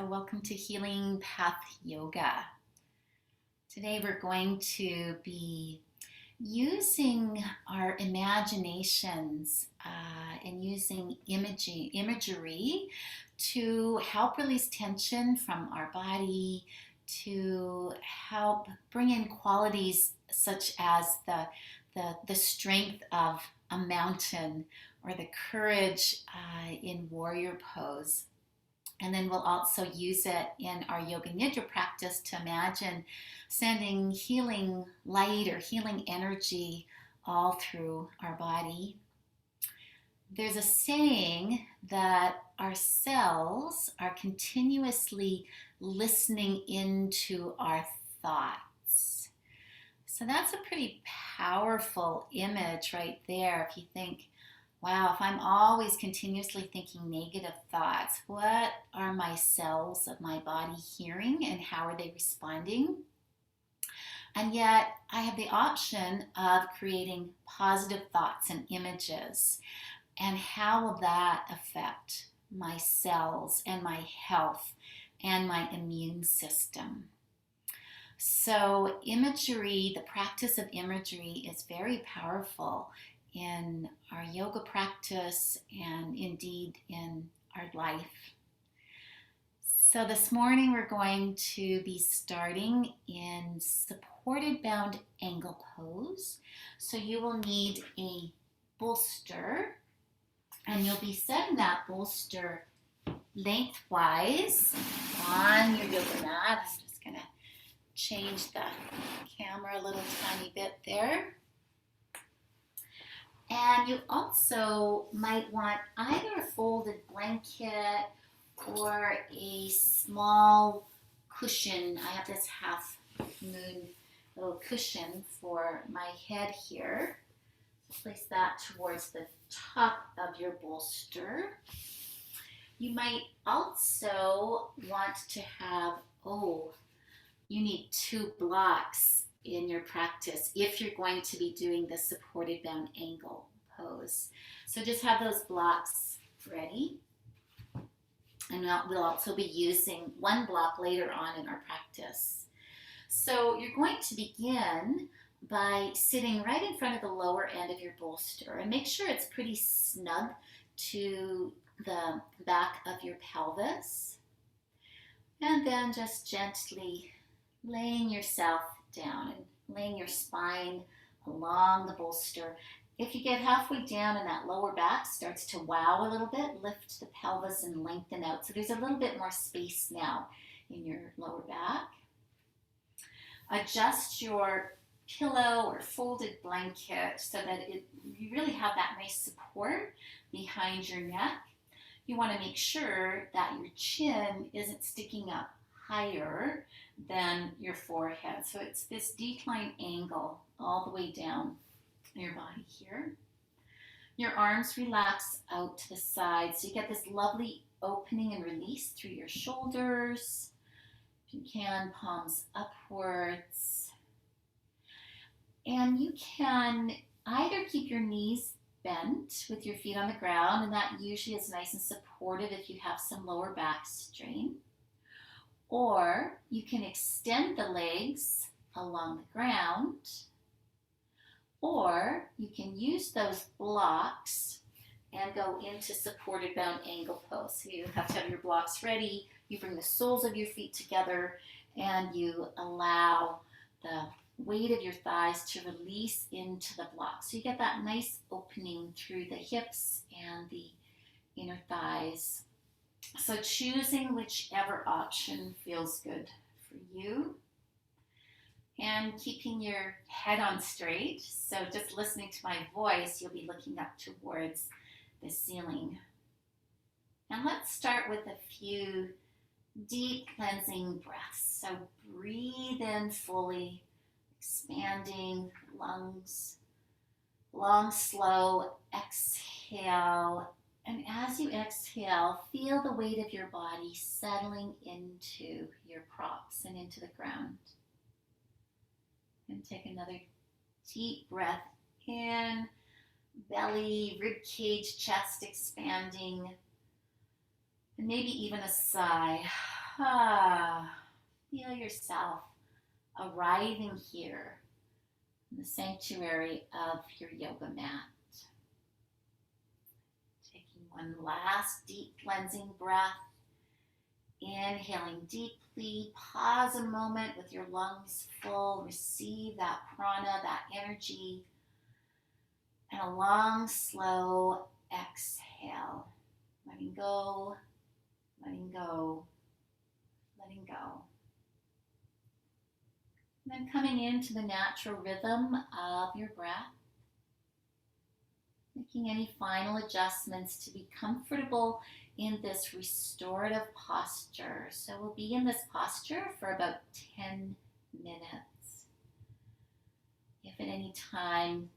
So welcome to Healing Path Yoga. Today we're going to be using our imaginations and using imagery to help release tension from our body, to help bring in qualities such as the strength of a mountain or the courage in warrior pose. And then we'll also use it in our yoga nidra practice to imagine sending healing light or healing energy all through our body. There's a saying that our cells are continuously listening into our thoughts. So that's a pretty powerful image right there. If you think, wow, if I'm always continuously thinking negative thoughts, what are my cells of my body hearing and how are they responding? And yet I have the option of creating positive thoughts and images. And how will that affect my cells and my health and my immune system? So imagery, the practice of imagery is very powerful in our yoga practice and indeed in our life. So this morning we're going to be starting in supported bound angle pose. So you will need a bolster and you'll be setting that bolster lengthwise on your yoga mat. I'm just going to change the camera a little tiny bit there. And you also might want either a folded blanket or a small cushion. I have this half moon little cushion for my head here. Place that towards the top of your bolster. You might also want to have, you need 2 blocks in your practice if you're going to be doing the supported bound angle pose. So just have those blocks ready. And we'll also be using 1 block later on in our practice. So you're going to begin by sitting right in front of the lower end of your bolster and make sure it's pretty snug to the back of your pelvis. And then just gently laying yourself down and laying your spine along the bolster. If you get halfway down and that lower back starts to wow a little bit, lift the pelvis and lengthen out. So there's a little bit more space now in your lower back. Adjust your pillow or folded blanket so that you really have that nice support behind your neck. You want to make sure that your chin isn't sticking up higher than your forehead. So it's this decline angle all the way down your body here. Your arms relax out to the side so you get this lovely opening and release through your shoulders. If you can, palms upwards. And you can either keep your knees bent with your feet on the ground, and that usually is nice and supportive if you have some lower back strain. Or you can extend the legs along the ground, or you can use those blocks and go into supported bound angle pose. So you have to have your blocks ready, you bring the soles of your feet together, and you allow the weight of your thighs to release into the block. So you get that nice opening through the hips and the inner thighs. So choosing whichever option feels good for you. And keeping your head on straight. So just listening to my voice, you'll be looking up towards the ceiling. And let's start with a few deep cleansing breaths. So breathe in fully, expanding lungs. Long, slow exhale. And as you exhale, feel the weight of your body settling into your props and into the ground. And take another deep breath in, belly, rib cage, chest expanding, and maybe even a sigh. Feel yourself arriving here in the sanctuary of your yoga mat. Taking one last deep cleansing breath. Inhaling deeply, pause a moment with your lungs full, receive that prana, that energy, and a long, slow exhale. Letting go, letting go, letting go. And then coming into the natural rhythm of your breath, making any final adjustments to be comfortable in this restorative posture. So we'll be in this posture for about 10 minutes. If at any time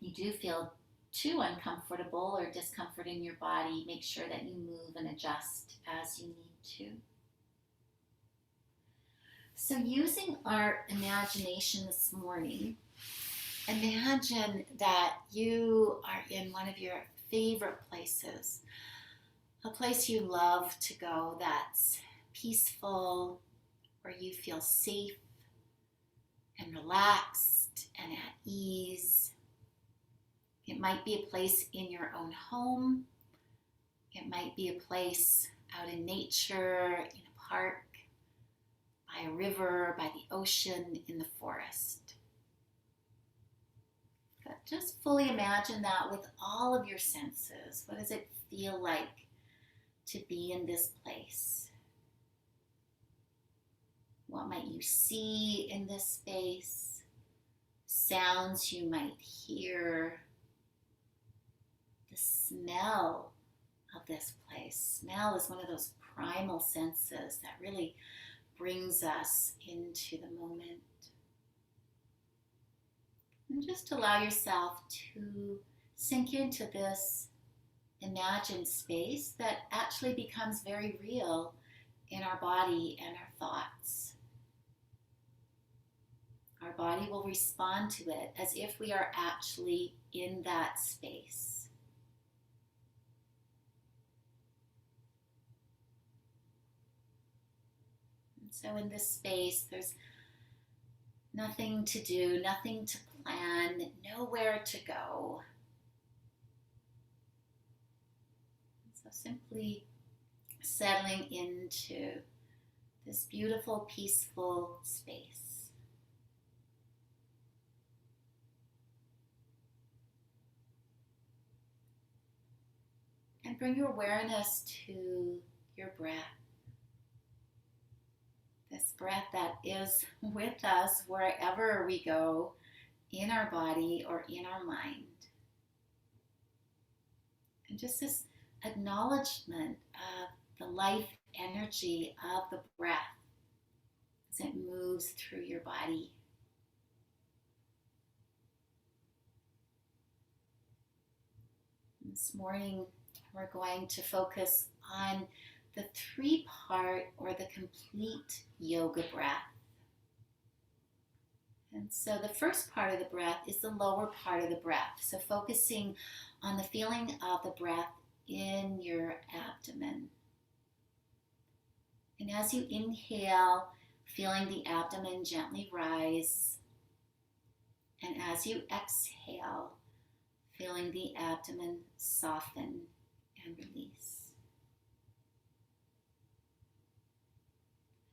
you do feel too uncomfortable or discomfort in your body, make sure that you move and adjust as you need to. So using our imagination this morning, imagine that you are in one of your favorite places, a place you love to go that's peaceful, where you feel safe and relaxed and at ease. It might be a place in your own home. It might be a place out in nature, in a park, by a river, by the ocean, in the forest. But just fully imagine that with all of your senses. What does it feel like to be in this place? What might you see in this space? Sounds you might hear. The smell of this place. Smell is one of those primal senses that really brings us into the moment. And just allow yourself to sink into this imagined space that actually becomes very real in our body and our thoughts. Our body will respond to it as if we are actually in that space. And so in this space, there's nothing to do, nothing to plan, nowhere to go. So simply settling into this beautiful, peaceful space. And bring your awareness to your breath. This breath that is with us wherever we go in our body or in our mind. And just this acknowledgement of the life energy of the breath as it moves through your body. This morning, we're going to focus on the three-part or the complete yoga breath. And so the first part of the breath is the lower part of the breath. So focusing on the feeling of the breath in your abdomen. And as you inhale, feeling the abdomen gently rise. And as you exhale, feeling the abdomen soften and release.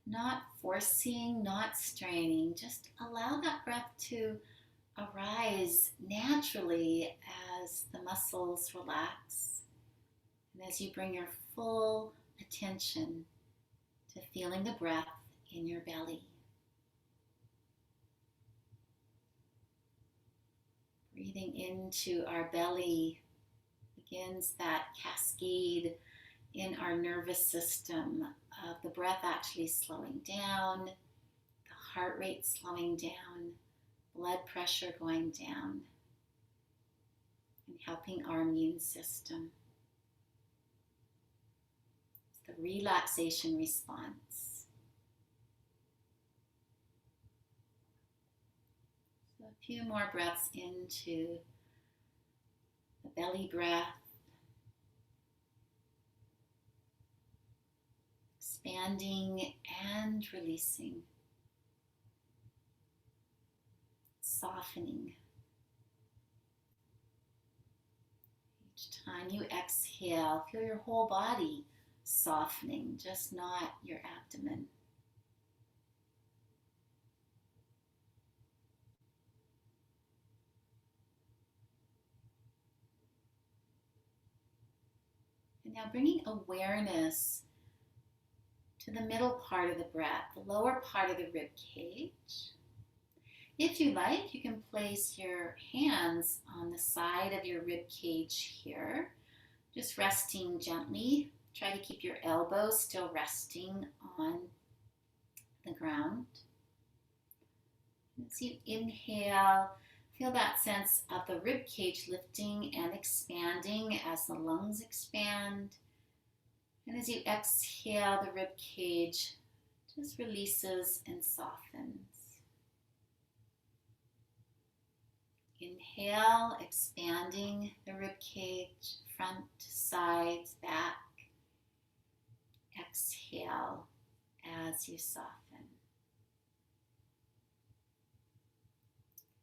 Not forcing, not straining, just allow that breath to arise naturally as the muscles relax and as you bring your full attention to feeling the breath in your belly. Breathing into our belly begins that cascade in our nervous system of the breath actually slowing down, the heart rate slowing down, blood pressure going down, and helping our immune system. It's the relaxation response. So a few more breaths into the belly breath. expanding and releasing, softening. Each time you exhale, feel your whole body softening, just not your abdomen. And now bringing awareness to the middle part of the breath, the lower part of the rib cage. If you like, you can place your hands on the side of your rib cage here, just resting gently. Try to keep your elbows still resting on the ground. As you inhale, feel that sense of the rib cage lifting and expanding as the lungs expand. And as you exhale, the rib cage just releases and softens. Inhale, expanding the rib cage, front, sides, back. Exhale as you soften.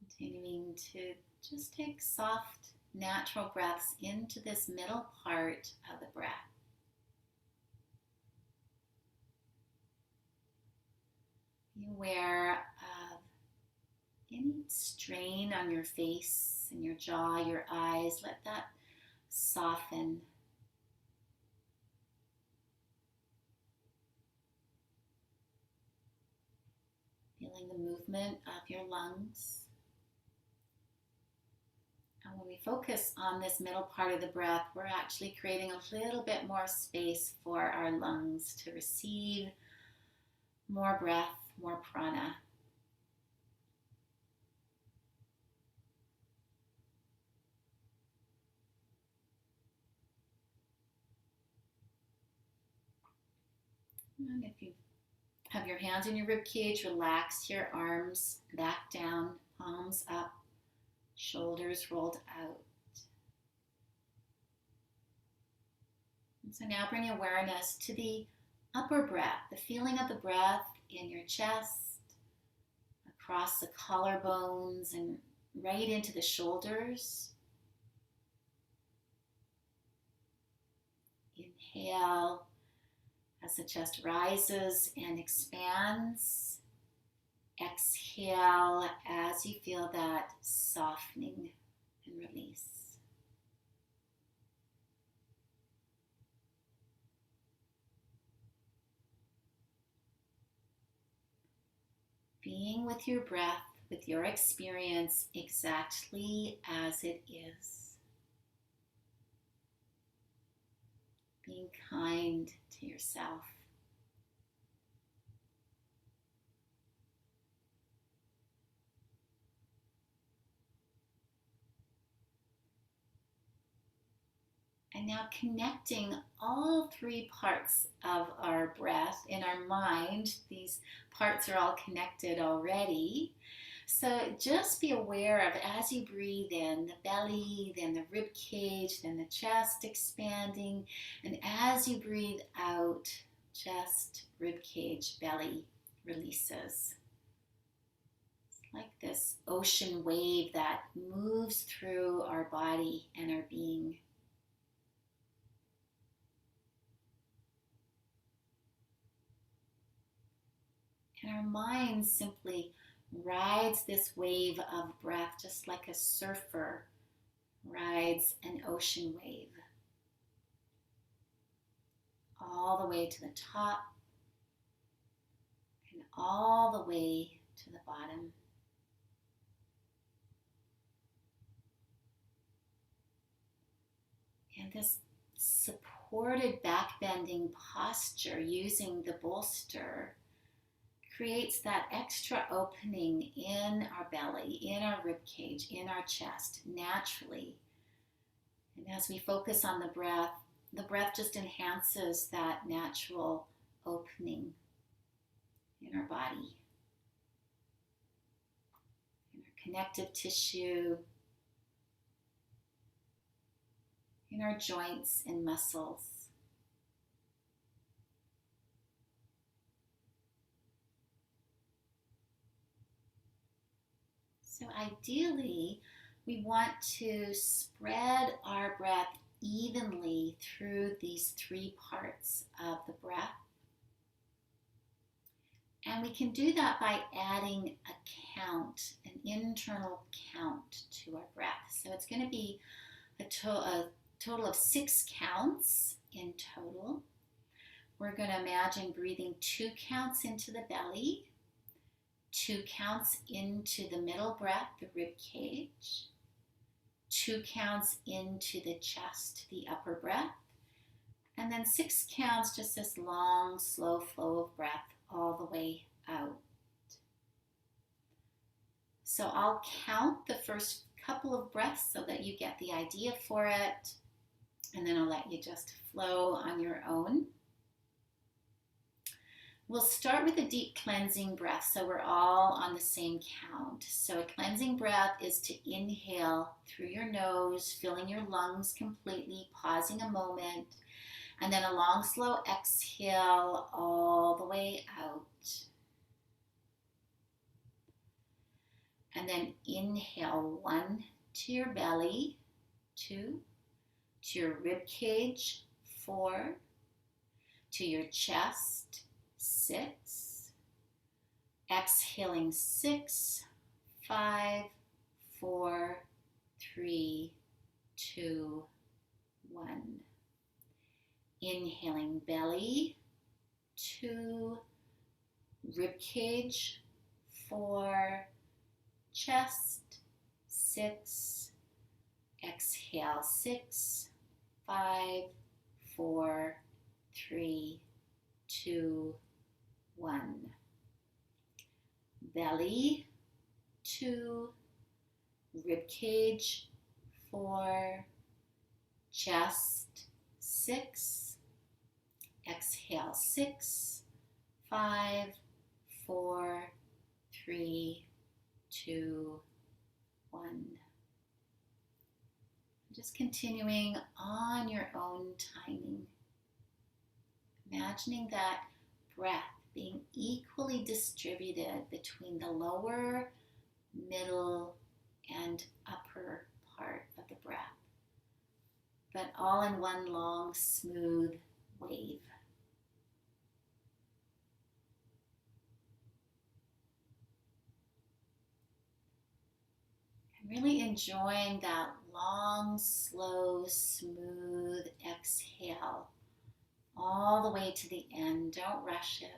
Continuing to just take soft, natural breaths into this middle part of the breath. Be aware of any strain on your face and your jaw, your eyes. Let that soften. Feeling the movement of your lungs. And when we focus on this middle part of the breath, we're actually creating a little bit more space for our lungs to receive more breath, more prana. And if you have your hands in your rib cage, relax your arms back down, palms up, shoulders rolled out. And so now bring awareness to the upper breath, the feeling of the breath in your chest, across the collarbones and right into the shoulders. Inhale as the chest rises and expands. Exhale as you feel that softening and release. Being with your breath, with your experience exactly as it is. Being kind to yourself. And now connecting all three parts of our breath in our mind. These parts are all connected already. So just be aware of, as you breathe in, the belly, then the rib cage, then the chest expanding. And as you breathe out, chest, rib cage, belly releases. It's like this ocean wave that moves through our body and our being. And our mind simply rides this wave of breath just like a surfer rides an ocean wave. All the way to the top and all the way to the bottom. And this supported back bending posture using the bolster creates that extra opening in our belly, in our rib cage, in our chest, naturally. And as we focus on the breath just enhances that natural opening in our body, in our connective tissue, in our joints and muscles. So ideally, we want to spread our breath evenly through these three parts of the breath. And we can do that by adding a count, an internal count to our breath. So it's going to be a total of 6 counts in total. We're going to imagine breathing 2 counts into the belly, 2 counts into the middle breath, the rib cage, 2 counts into the chest, the upper breath, and then 6 counts, just this long, slow flow of breath all the way out. So I'll count the first couple of breaths so that you get the idea for it, and then I'll let you just flow on your own. We'll start with a deep cleansing breath, so we're all on the same count. So a cleansing breath is to inhale through your nose, filling your lungs completely, pausing a moment, and then a long, slow exhale all the way out. And then inhale 1 to your belly, 2 to your rib cage, 4 to your chest, 6, exhaling 6, 5, 4, 3, 2, 1. Inhaling belly, 2, rib cage, 4, chest, 6, exhale 6, 5, 4, 3, 2, 1. Belly, 2, rib cage, 4, chest, 6, exhale 6, 5, 4, 3, 2, 1. Just continuing on your own timing. Imagining that breath being equally distributed between the lower, middle, and upper part of the breath, but all in one long, smooth wave. And really enjoying that long, slow, smooth exhale all the way to the end. Don't rush it.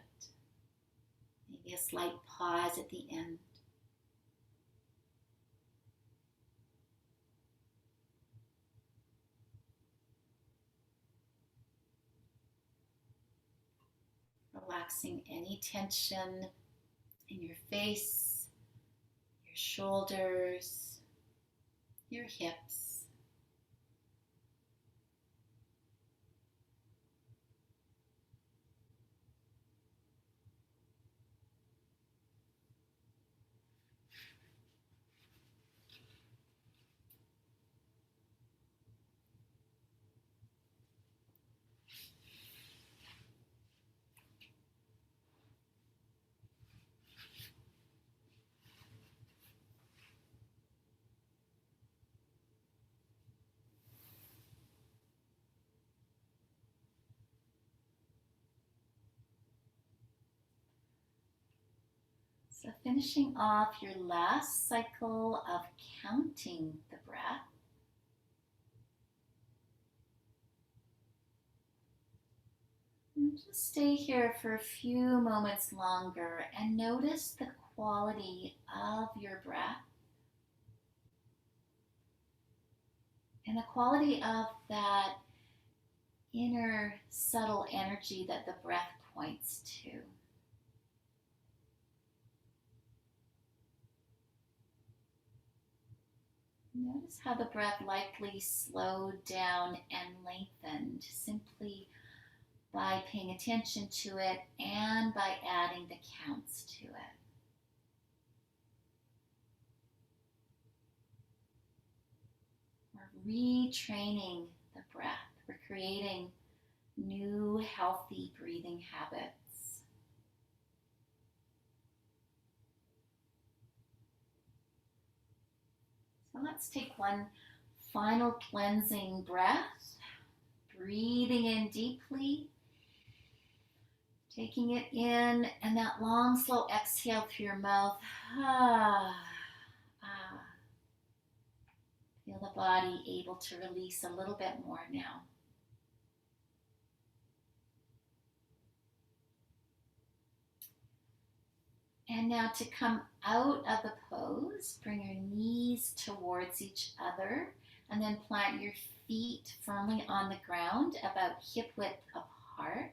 Maybe a slight pause at the end. Relaxing any tension in your face, your shoulders, your hips. So finishing off your last cycle of counting the breath. And just stay here for a few moments longer and notice the quality of your breath and the quality of that inner subtle energy that the breath points to. Notice how the breath likely slowed down and lengthened simply by paying attention to it and by adding the counts to it. We're retraining the breath. We're creating new healthy breathing habits. And let's take one final cleansing breath, breathing in deeply, taking it in, and that long, slow exhale through your mouth. Feel the body able to release a little bit more now. And now to come out of the pose, bring your knees towards each other, and then plant your feet firmly on the ground, about hip width apart.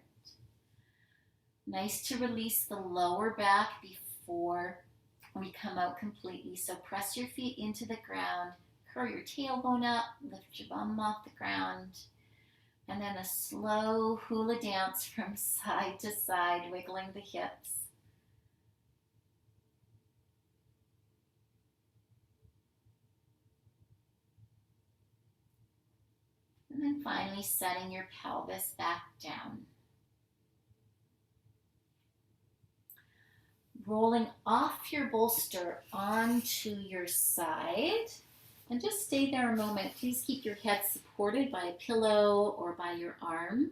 Nice to release the lower back before we come out completely. So press your feet into the ground, curl your tailbone up, lift your bum off the ground, and then a slow hula dance from side to side, wiggling the hips. And then finally setting your pelvis back down. Rolling off your bolster onto your side. And just stay there a moment. Please keep your head supported by a pillow or by your arm.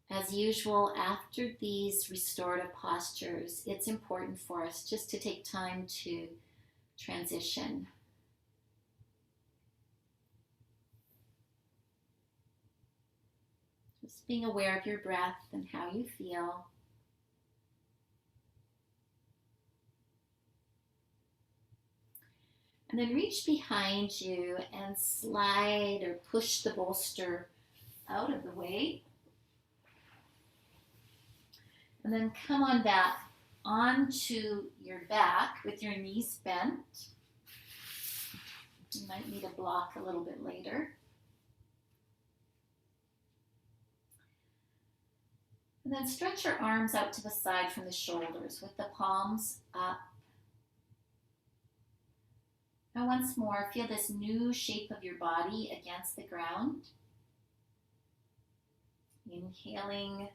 As usual, after these restorative postures, it's important for us just to take time to transition. Just being aware of your breath and how you feel. And then reach behind you and slide or push the bolster out of the way. And then come on back onto your back with your knees bent. You might need a block a little bit later. And then stretch your arms out to the side from the shoulders with the palms up. And once more, feel this new shape of your body against the ground. Inhaling.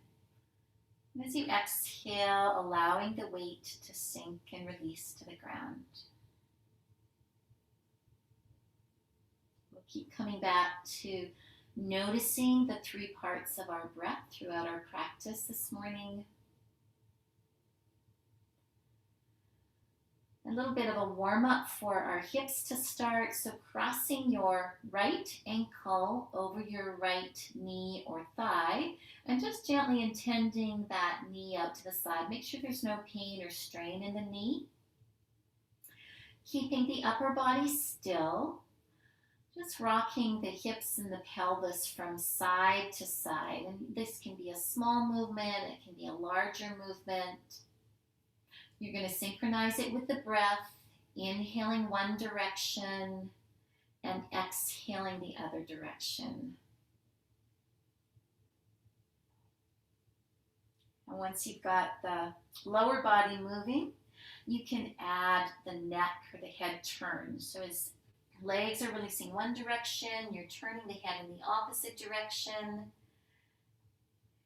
And as you exhale, allowing the weight to sink and release to the ground. We'll keep coming back to noticing the three parts of our breath throughout our practice this morning. A little bit of a warm-up for our hips to start. So crossing your right ankle over your right knee or thigh, and just gently intending that knee out to the side. Make sure there's no pain or strain in the knee. Keeping the upper body still. Just rocking the hips and the pelvis from side to side. And this can be a small movement, it can be a larger movement. You're going to synchronize it with the breath, inhaling one direction and exhaling the other direction. And once you've got the lower body moving, you can add the neck or the head turn. So as legs are releasing one direction, you're turning the head in the opposite direction,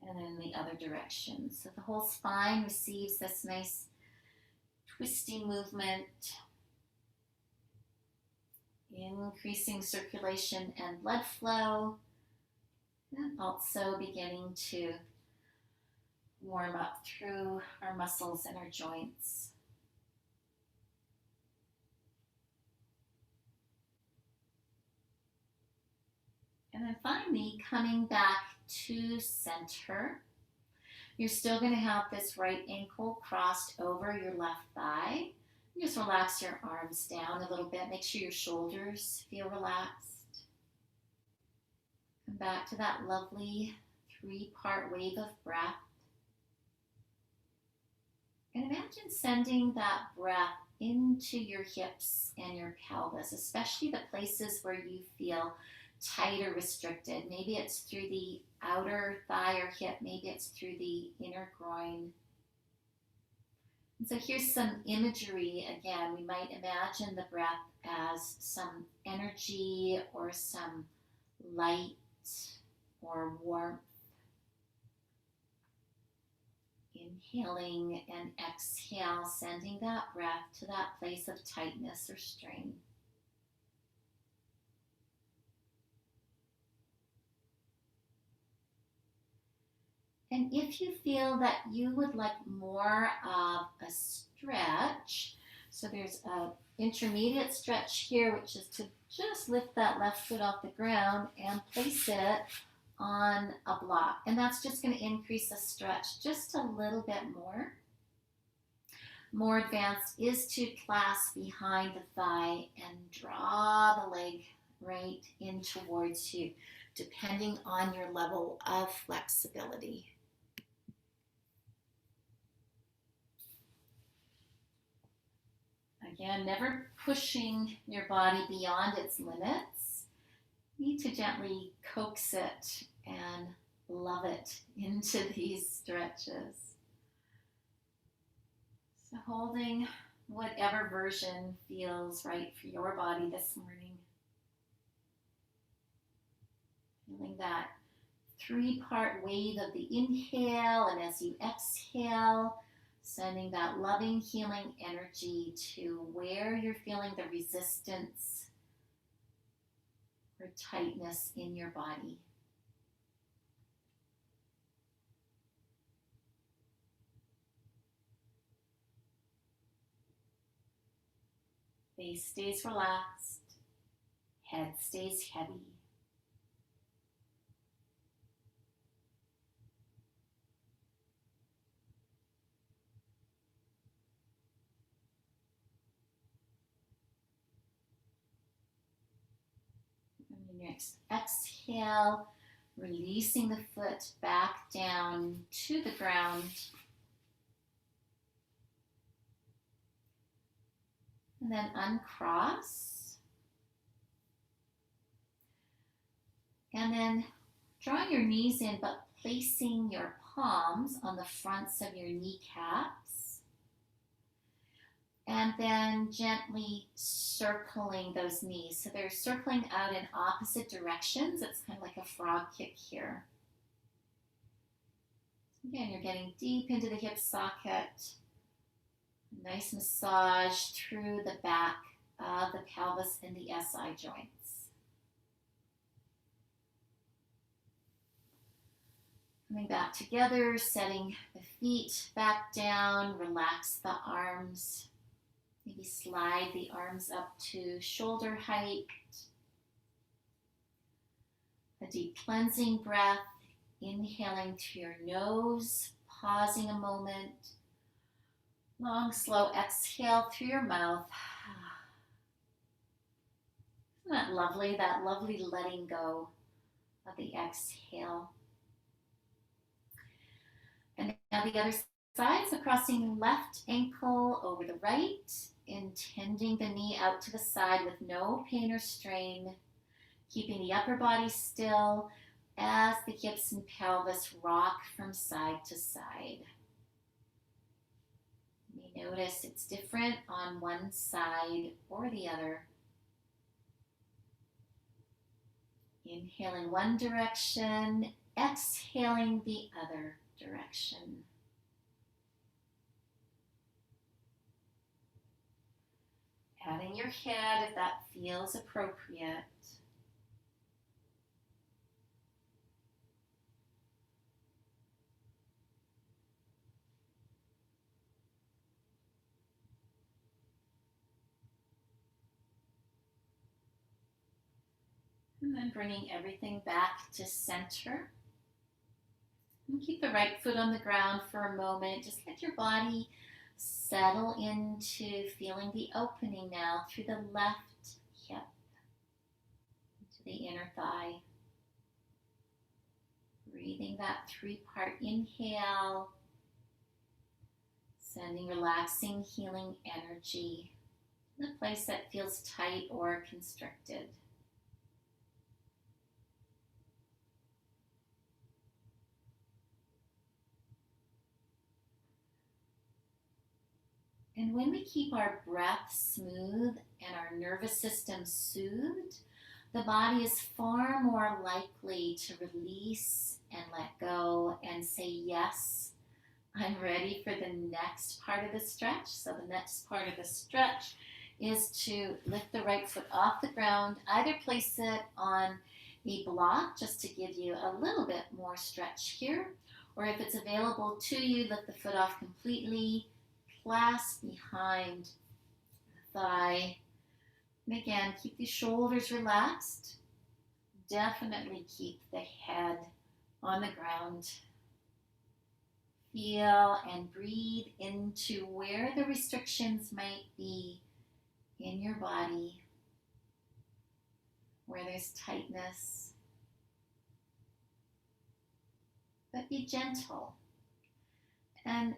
and then the other direction. So the whole spine receives this nice twisting movement, increasing circulation and blood flow, and also beginning to warm up through our muscles and our joints. And then finally, coming back to center. You're still going to have this right ankle crossed over your left thigh. Just relax your arms down a little bit. Make sure your shoulders feel relaxed. Come back to that lovely three-part wave of breath. And imagine sending that breath into your hips and your pelvis, especially the places where you feel tight or restricted. Maybe it's through the outer thigh or hip, maybe it's through the inner groin. And so here's some imagery again. We might imagine the breath as some energy or some light or warmth. Inhaling and exhale, sending that breath to that place of tightness or strain. And if you feel that you would like more of a stretch, so there's an intermediate stretch here, which is to just lift that left foot off the ground and place it on a block. And that's just going to increase the stretch just a little bit more. More advanced is to clasp behind the thigh and draw the leg right in towards you, depending on your level of flexibility. Again, never pushing your body beyond its limits. You need to gently coax it and love it into these stretches. So holding whatever version feels right for your body this morning. Feeling that three-part wave of the inhale, and as you exhale, sending that loving, healing energy to where you're feeling the resistance or tightness in your body. Face stays relaxed, head stays heavy. And your next exhale, releasing the foot back down to the ground. And then uncross. And then drawing your knees in, but placing your palms on the fronts of your kneecaps. And then gently circling those knees. So they're circling out in opposite directions. It's kind of like a frog kick here. Again, you're getting deep into the hip socket. Nice massage through the back of the pelvis and the SI joints. Coming back together, setting the feet back down, relax the arms. Maybe slide the arms up to shoulder height. A deep cleansing breath, inhaling through your nose, pausing a moment. Long, slow exhale through your mouth. Isn't that lovely? That lovely letting go of the exhale. And now the other side, so crossing left ankle over the right, intending the knee out to the side with no pain or strain, keeping the upper body still as the hips and pelvis rock from side to side. You may notice it's different on one side or the other. Inhaling one direction, exhaling the other direction. Patting your head if that feels appropriate. And then bringing everything back to center. And keep the right foot on the ground for a moment. Just let your body settle into feeling the opening now through the left hip into the inner thigh. Breathing that three-part inhale, sending relaxing, healing energy in a place that feels tight or constricted. And when we keep our breath smooth and our nervous system soothed, the body is far more likely to release and let go and say, yes, I'm ready for the next part of the stretch. So the next part of the stretch is to lift the right foot off the ground, either place it on a block just to give you a little bit more stretch here, Or if it's available to you, lift the foot off completely, clasp behind the thigh. And again, keep the shoulders relaxed. Definitely keep the head on the ground. Feel and breathe into where the restrictions might be in your body, where there's tightness. But be gentle. And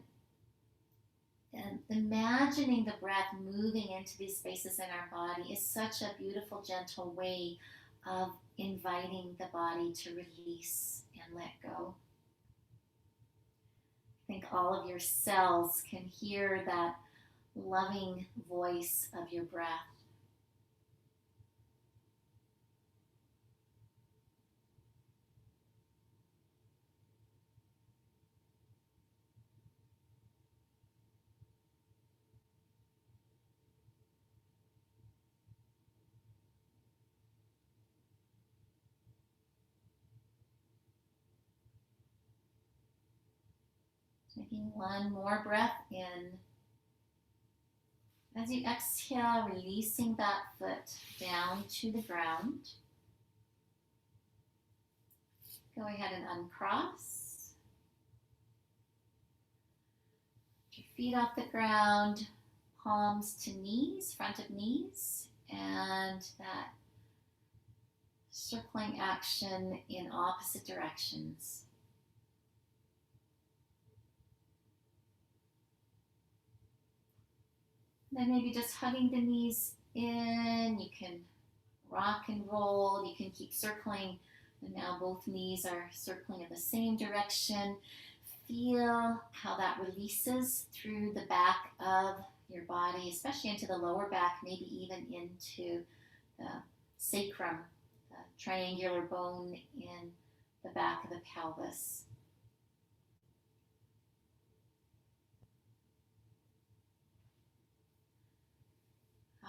imagining the breath moving into these spaces in our body is such a beautiful, gentle way of inviting the body to release and let go. I think all of your cells can hear that loving voice of your breath. Taking one more breath in. As you exhale, releasing that foot down to the ground. Go ahead and uncross. Your feet off the ground, palms to knees, front of knees, and that circling action in opposite directions. Then maybe just hugging the knees in. You can rock and roll. You can keep circling. And now both knees are circling in the same direction. Feel how that releases through the back of your body, especially into the lower back, maybe even into the sacrum, the triangular bone in the back of the pelvis.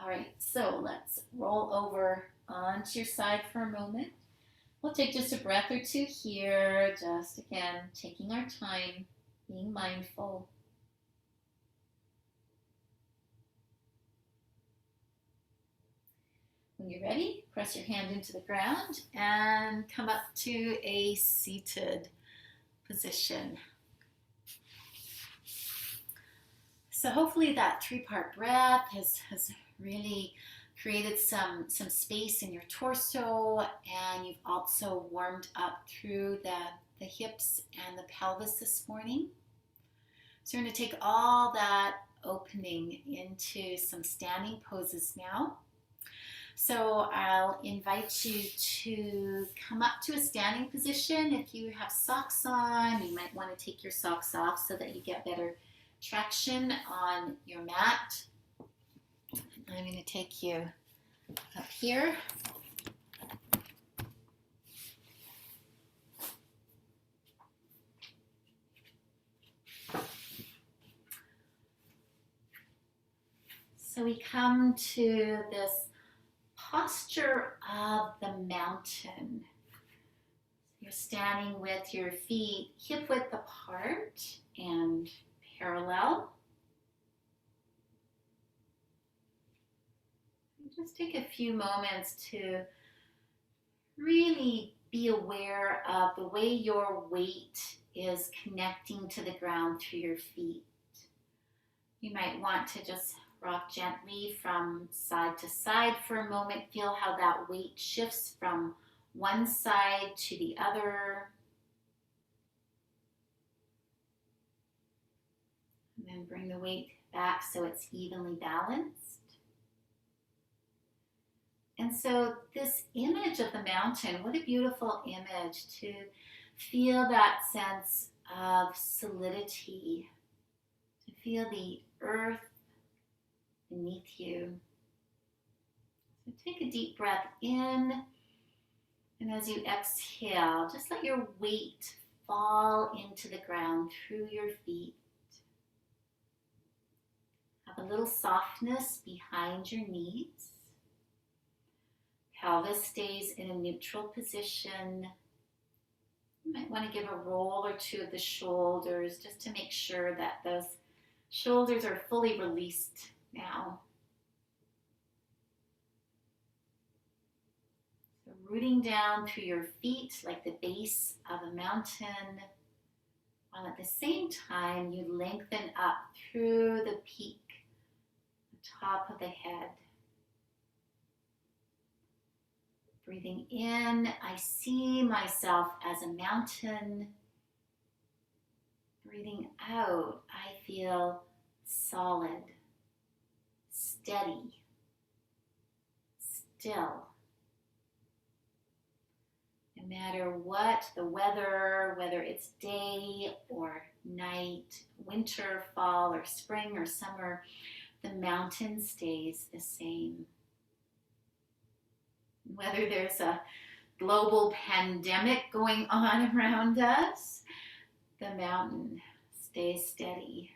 All right, so let's roll over onto your side for a moment. We'll take just a breath or two here, just again, taking our time, being mindful. When you're ready, press your hand into the ground and come up to a seated position. So hopefully that three-part breath has really created some space in your torso, and you've also warmed up through the hips and the pelvis this morning. So we're going to take all that opening into some standing poses now. So I'll invite you to come up to a standing position. If you have socks on, you might want to take your socks off so that you get better traction on your mat. I'm going to take you up here. So we come to this posture of the mountain. You're standing with your feet hip width apart and parallel. Just take a few moments to really be aware of the way your weight is connecting to the ground through your feet. You might want to just rock gently from side to side for a moment. Feel how that weight shifts from one side to the other. And then bring the weight back so it's evenly balanced. And so this image of the mountain, what a beautiful image to feel that sense of solidity, to feel the earth beneath you. So take a deep breath in, and as you exhale, just let your weight fall into the ground through your feet. Have a little softness behind your knees. Pelvis stays in a neutral position. You might might want to give a roll or two of the shoulders just to make sure that those shoulders are fully released now. So rooting down through your feet like the base of a mountain, while at the same time you lengthen up through the peak, the top of the head. Breathing in, I see myself as a mountain. Breathing out, I feel solid, steady, still. No matter what the weather, whether it's day or night, winter, fall, or spring or summer, the mountain stays the same. Whether there's a global pandemic going on around us, the mountain stays steady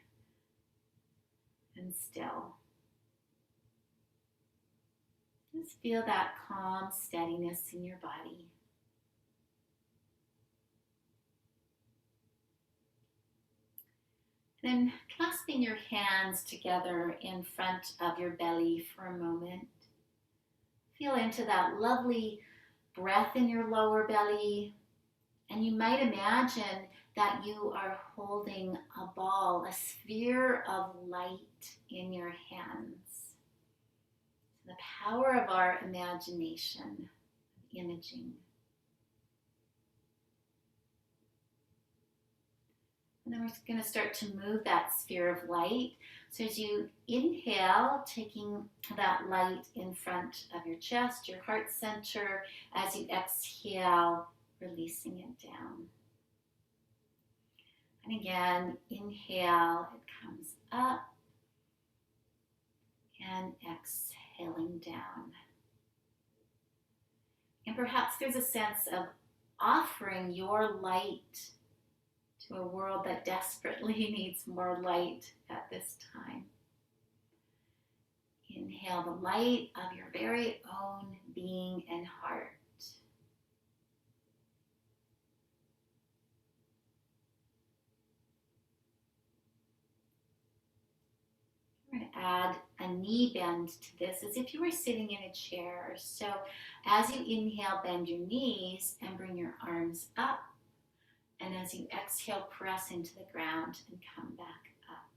and still. Just feel that calm steadiness in your body. Then clasping your hands together in front of your belly for a moment. Feel into that lovely breath in your lower belly, and you might imagine that you are holding a ball, a sphere of light in your hands. The power of our imagination, imaging. And then we're going to start to move that sphere of light. So as you inhale, taking that light in front of your chest, your heart center. As you exhale, releasing it down. And again, inhale, it comes up. And exhaling down. And perhaps there's a sense of offering your light to a world that desperately needs more light at this time. Inhale the light of your very own being and heart. We're going to add a knee bend to this as if you were sitting in a chair. So as you inhale, bend your knees and bring your arms up. And as you exhale, press into the ground and come back up.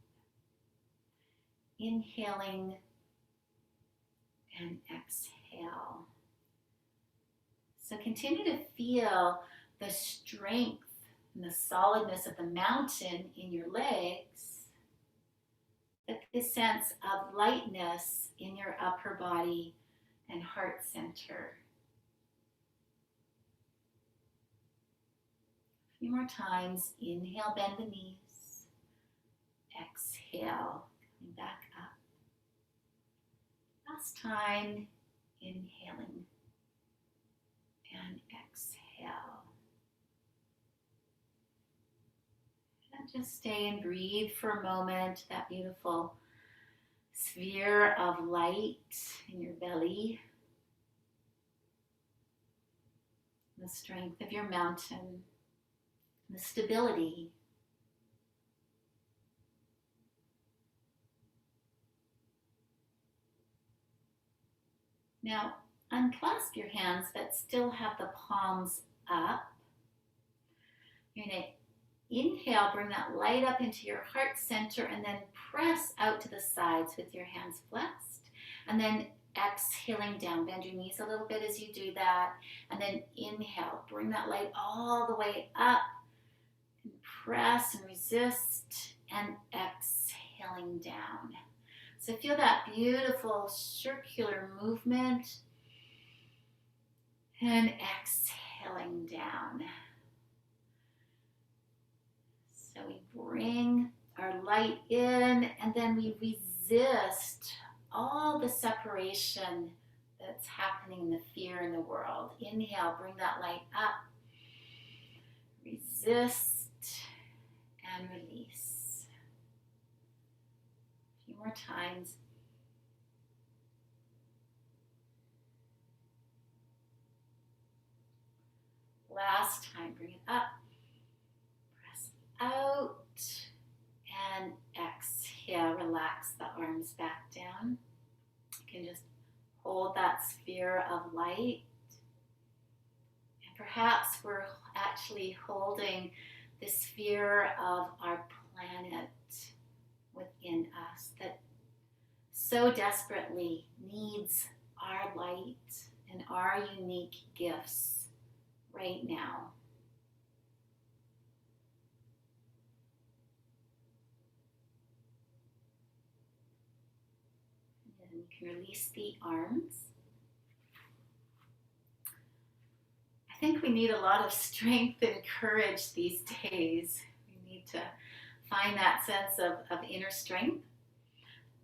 Inhaling and exhale. So continue to feel the strength and the solidness of the mountain in your legs, but this sense of lightness in your upper body and heart center. A few more times. Inhale, bend the knees. Exhale, coming back up. Last time, inhaling and exhale. And just stay and breathe for a moment, that beautiful sphere of light in your belly. The strength of your mountain. The stability. Now, unclasp your hands but still have the palms up. You're going to inhale, bring that light up into your heart center, and then press out to the sides with your hands flexed. And then exhaling down, bend your knees a little bit as you do that. And then inhale, bring that light all the way up. And press and resist, and exhaling down. So feel that beautiful circular movement and exhaling down. So we bring our light in and then we resist all the separation that's happening in the fear in the world. Inhale, bring that light up. Resist and release. A few more times. Last time, bring it up. arms back down. You can just hold that sphere of light. And perhaps we're actually holding the sphere of our planet within us that so desperately needs our light and our unique gifts right now. And you can release the arms. I think we need a lot of strength and courage these days. We need to find that sense of inner strength.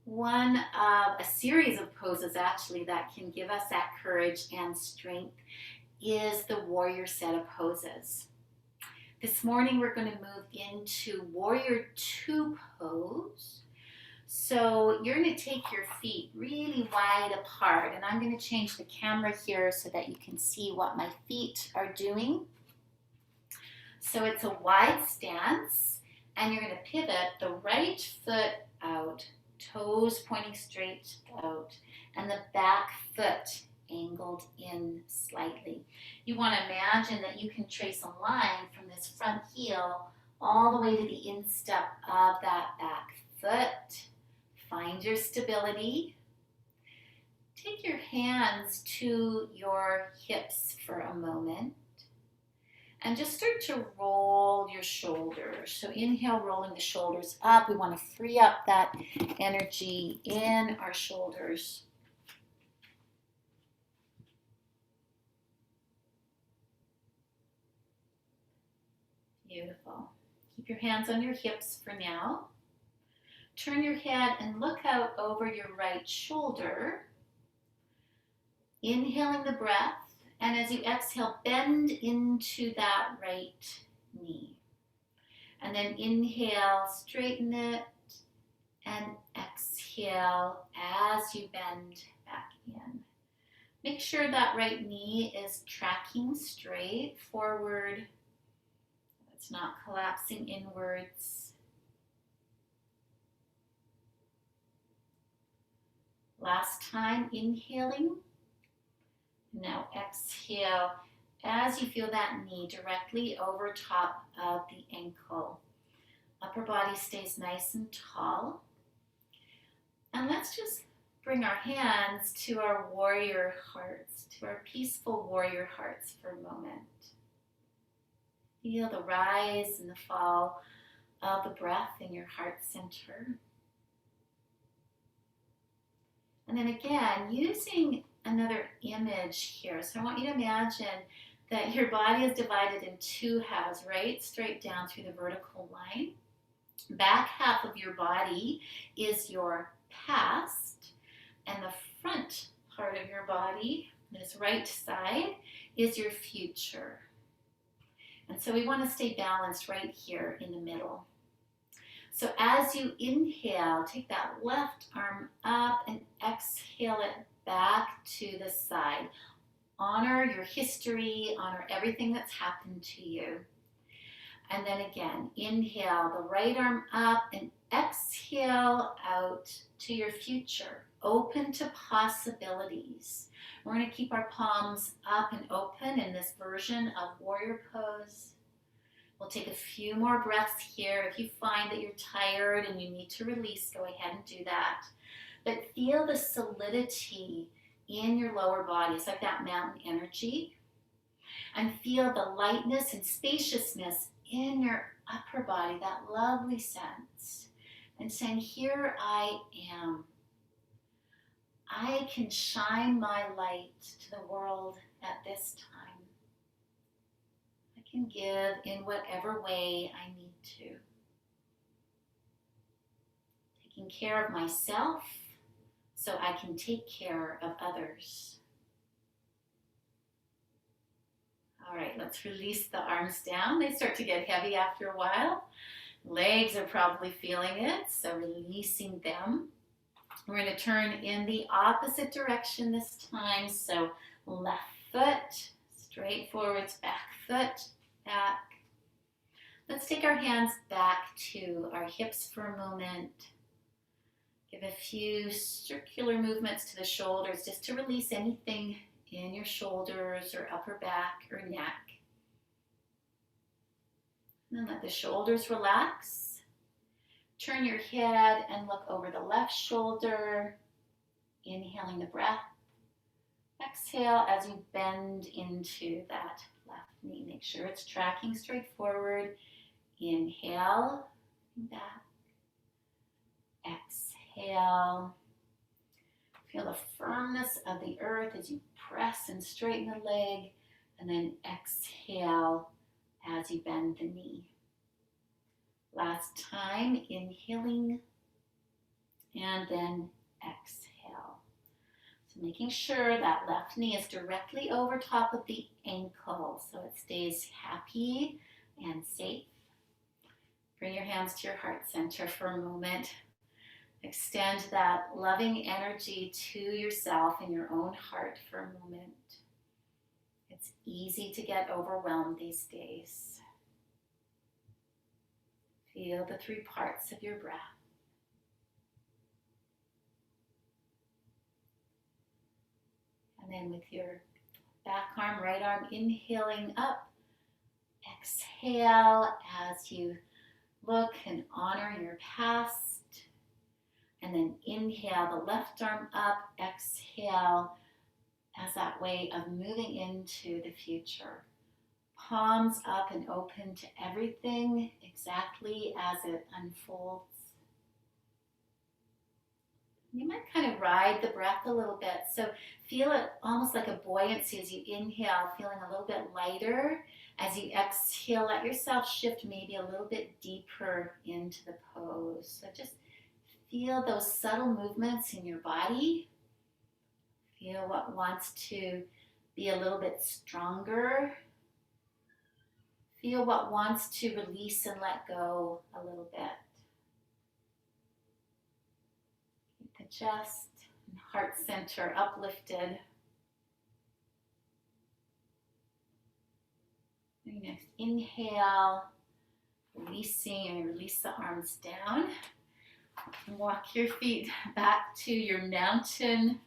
One of a series of poses actually that can give us that courage and strength is the warrior set of poses. This morning we're going to move into warrior two pose. So you're going to take your feet really wide apart, and I'm going to change the camera here so that you can see what my feet are doing. So it's a wide stance, and you're going to pivot the right foot out, toes pointing straight out, and the back foot angled in slightly. You want to imagine that you can trace a line from this front heel all the way to the instep of that back foot. Find your stability. Take your hands to your hips for a moment and just start to roll your shoulders. So inhale, rolling the shoulders up. We want to free up that energy in our shoulders. Beautiful. Keep your hands on your hips for now. Turn your head and look out over your right shoulder. Inhaling the breath, and as you exhale, bend into that right knee. And then inhale, straighten it, and exhale as you bend back in. Make sure that right knee is tracking straight forward. It's not collapsing inwards. Last time, inhaling. Now exhale as you feel that knee directly over top of the ankle. Upper body stays nice and tall. And let's just bring our hands to our warrior hearts, to our peaceful warrior hearts for a moment. Feel the rise and the fall of the breath in your heart center. And then again, using another image here. So I want you to imagine that your body is divided in two halves, right? Straight down through the vertical line. Back half of your body is your past, and the front part of your body, this right side, is your future. And so we want to stay balanced right here in the middle. So as you inhale, take that left arm up and exhale it back to the side. Honor your history, honor everything that's happened to you. And then again, inhale the right arm up and exhale out to your future. Open to possibilities. We're going to keep our palms up and open in this version of warrior pose. We'll take a few more breaths here. If you find that you're tired and you need to release, go ahead and do that. But feel the solidity in your lower body. It's like that mountain energy. And feel the lightness and spaciousness in your upper body, that lovely sense. And saying, here I am. I can shine my light to the world at this time. I can give in whatever way I need to. Taking care of myself so I can take care of others. All right, let's release the arms down. They start to get heavy after a while. Legs are probably feeling it, so releasing them. We're going to turn in the opposite direction this time. So left foot, straight forwards, back foot, back. Let's take our hands back to our hips for a moment. Give a few circular movements to the shoulders just to release anything in your shoulders or upper back or neck. And then let the shoulders relax. Turn your head and look over the left shoulder. Inhaling the breath. Exhale as you bend into that left knee. Make sure it's tracking straight forward. Inhale, back. Exhale. Feel the firmness of the earth as you press and straighten the leg. And then exhale as you bend the knee. Last time, inhaling and then exhale. So making sure that left knee is directly over top of the ankle so it stays happy and safe. Bring your hands to your heart center for a moment. Extend that loving energy to yourself in your own heart for a moment. It's easy to get overwhelmed these days. Feel the three parts of your breath. And then with your back arm, right arm, inhaling up. Exhale as you look and honor your past. And then inhale the left arm up. Exhale as that way of moving into the future. Palms up and open to everything exactly as it unfolds. You might kind of ride the breath a little bit. So feel it almost like a buoyancy as you inhale, feeling a little bit lighter. As you exhale, let yourself shift maybe a little bit deeper into the pose. So just feel those subtle movements in your body. Feel what wants to be a little bit stronger. Feel what wants to release and let go a little bit. Keep the chest and heart center uplifted. Next, inhale, releasing, and release the arms down. Walk your feet back to your mountain.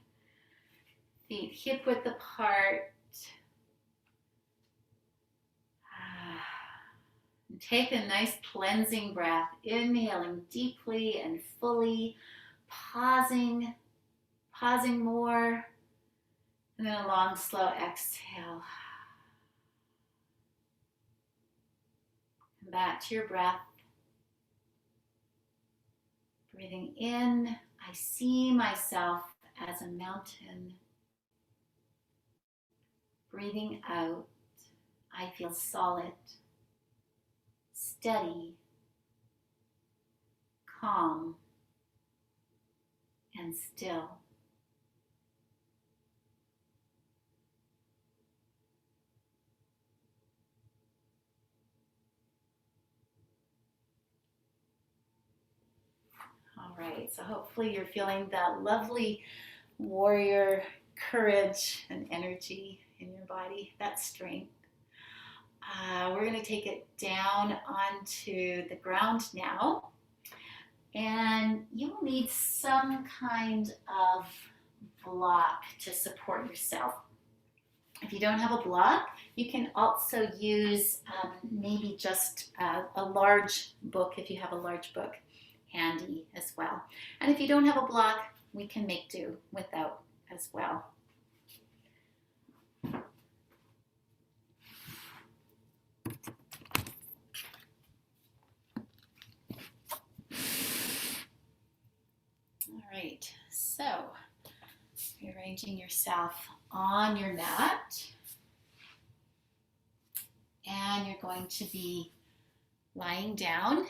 Feet hip width apart. Take a nice cleansing breath, inhaling deeply and fully, pausing more, and then a long, slow exhale. Come back to your breath. Breathing in, I see myself as a mountain. Breathing out, I feel solid, steady, calm, and still. All right, so hopefully you're feeling that lovely warrior courage and energy in your body, that strength. We're going to take it down onto the ground now. And you will need some kind of block to support yourself. If you don't have a block, you can also use maybe just a large book, if you have a large book handy as well. And if you don't have a block, we can make do without as well. All right, so rearranging yourself on your mat, and you're going to be lying down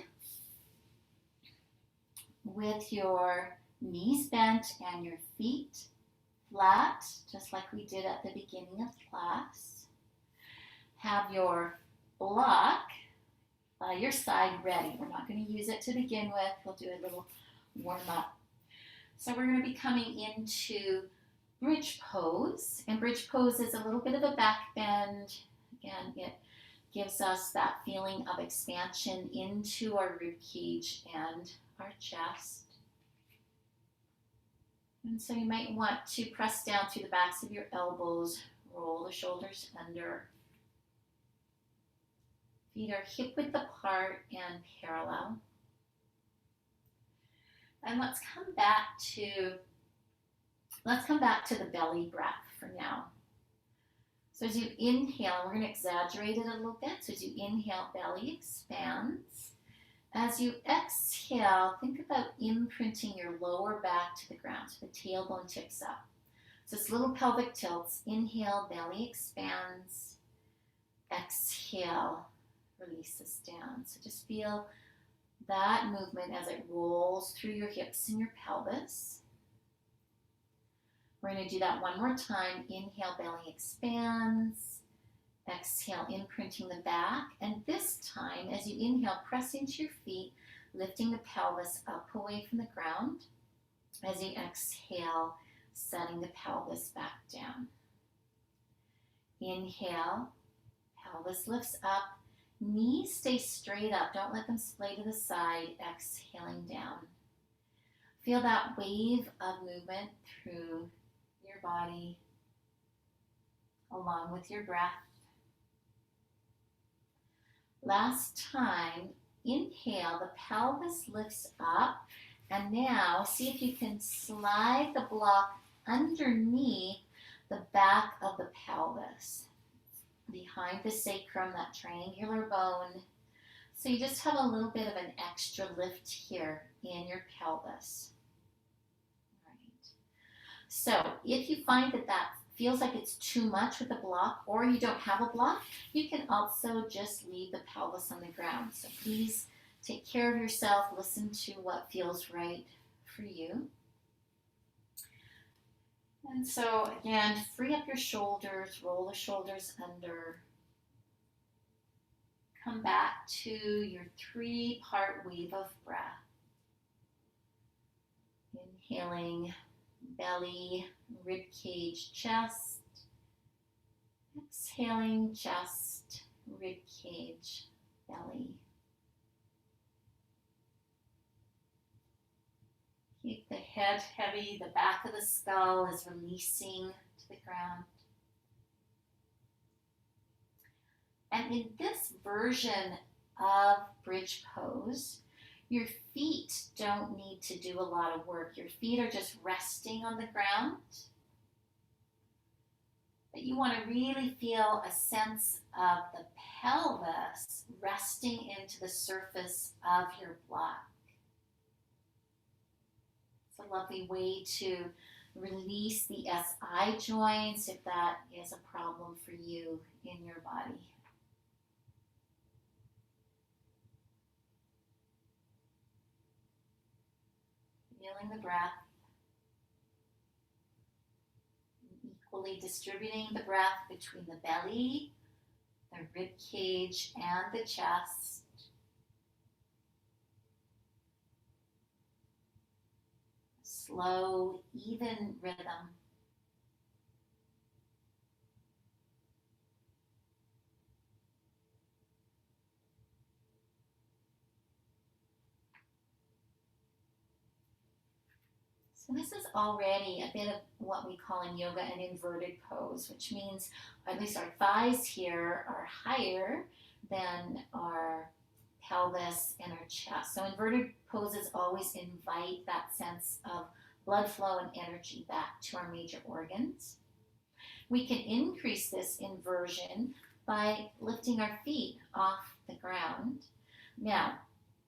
with your knees bent and your feet flat, just like we did at the beginning of class. Have your block by your side ready. We're not going to use it to begin with. We'll do a little warm up. So we're going to be coming into bridge pose. And bridge pose is a little bit of a back bend. Again, it gives us that feeling of expansion into our rib cage and our chest. And so you might want to press down through the backs of your elbows, roll the shoulders under. Feet are hip width apart and parallel. And let's come back to the belly breath for now. So as you inhale, we're going to exaggerate it a little bit. So as you inhale, belly expands. As you exhale, think about imprinting your lower back to the ground, so the tailbone tips up. So it's little pelvic tilts. Inhale, belly expands. Exhale, releases down. So just feel that movement as it rolls through your hips and your pelvis. We're going to do that one more time. Inhale, belly expands. Exhale, imprinting the back. And this time, as you inhale, press into your feet, lifting the pelvis up away from the ground. As you exhale, setting the pelvis back down. Inhale, pelvis lifts up. Knees stay straight up. Don't let them splay to the side. Exhaling down. Feel that wave of movement through your body along with your breath. Last time, inhale, the pelvis lifts up, and now see if you can slide the block underneath the back of the pelvis, behind the sacrum, that triangular bone. So you just have a little bit of an extra lift here in your pelvis. Right. So if you find that feels like it's too much with a block, or you don't have a block, you can also just leave the pelvis on the ground. So please take care of yourself. Listen to what feels right for you. And so again, free up your shoulders, roll the shoulders under. Come back to your 3-part wave of breath. Inhaling, belly, rib cage, chest. Exhaling, chest, rib cage, belly. Keep the head heavy, the back of the skull is releasing to the ground. And in this version of bridge pose, your feet don't need to do a lot of work. Your feet are just resting on the ground. But you want to really feel a sense of the pelvis resting into the surface of your block. It's a lovely way to release the SI joints if that is a problem for you in your body. Feeling the breath. Equally distributing the breath between the belly, the rib cage, and the chest. Slow, even rhythm. So this is already a bit of what we call in yoga an inverted pose, which means at least our thighs here are higher than our pelvis and our chest. So inverted poses always invite that sense of blood flow and energy back to our major organs. We can increase this inversion by lifting our feet off the ground. Now,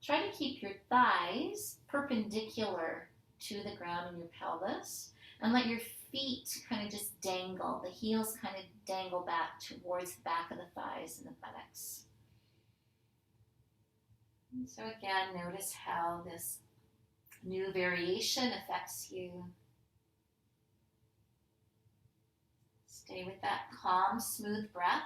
try to keep your thighs perpendicular to the ground in your pelvis, and let your feet kind of just dangle. The heels kind of dangle back towards the back of the thighs and the buttocks. And so again, notice how this new variation affects you. Stay with that calm, smooth breath.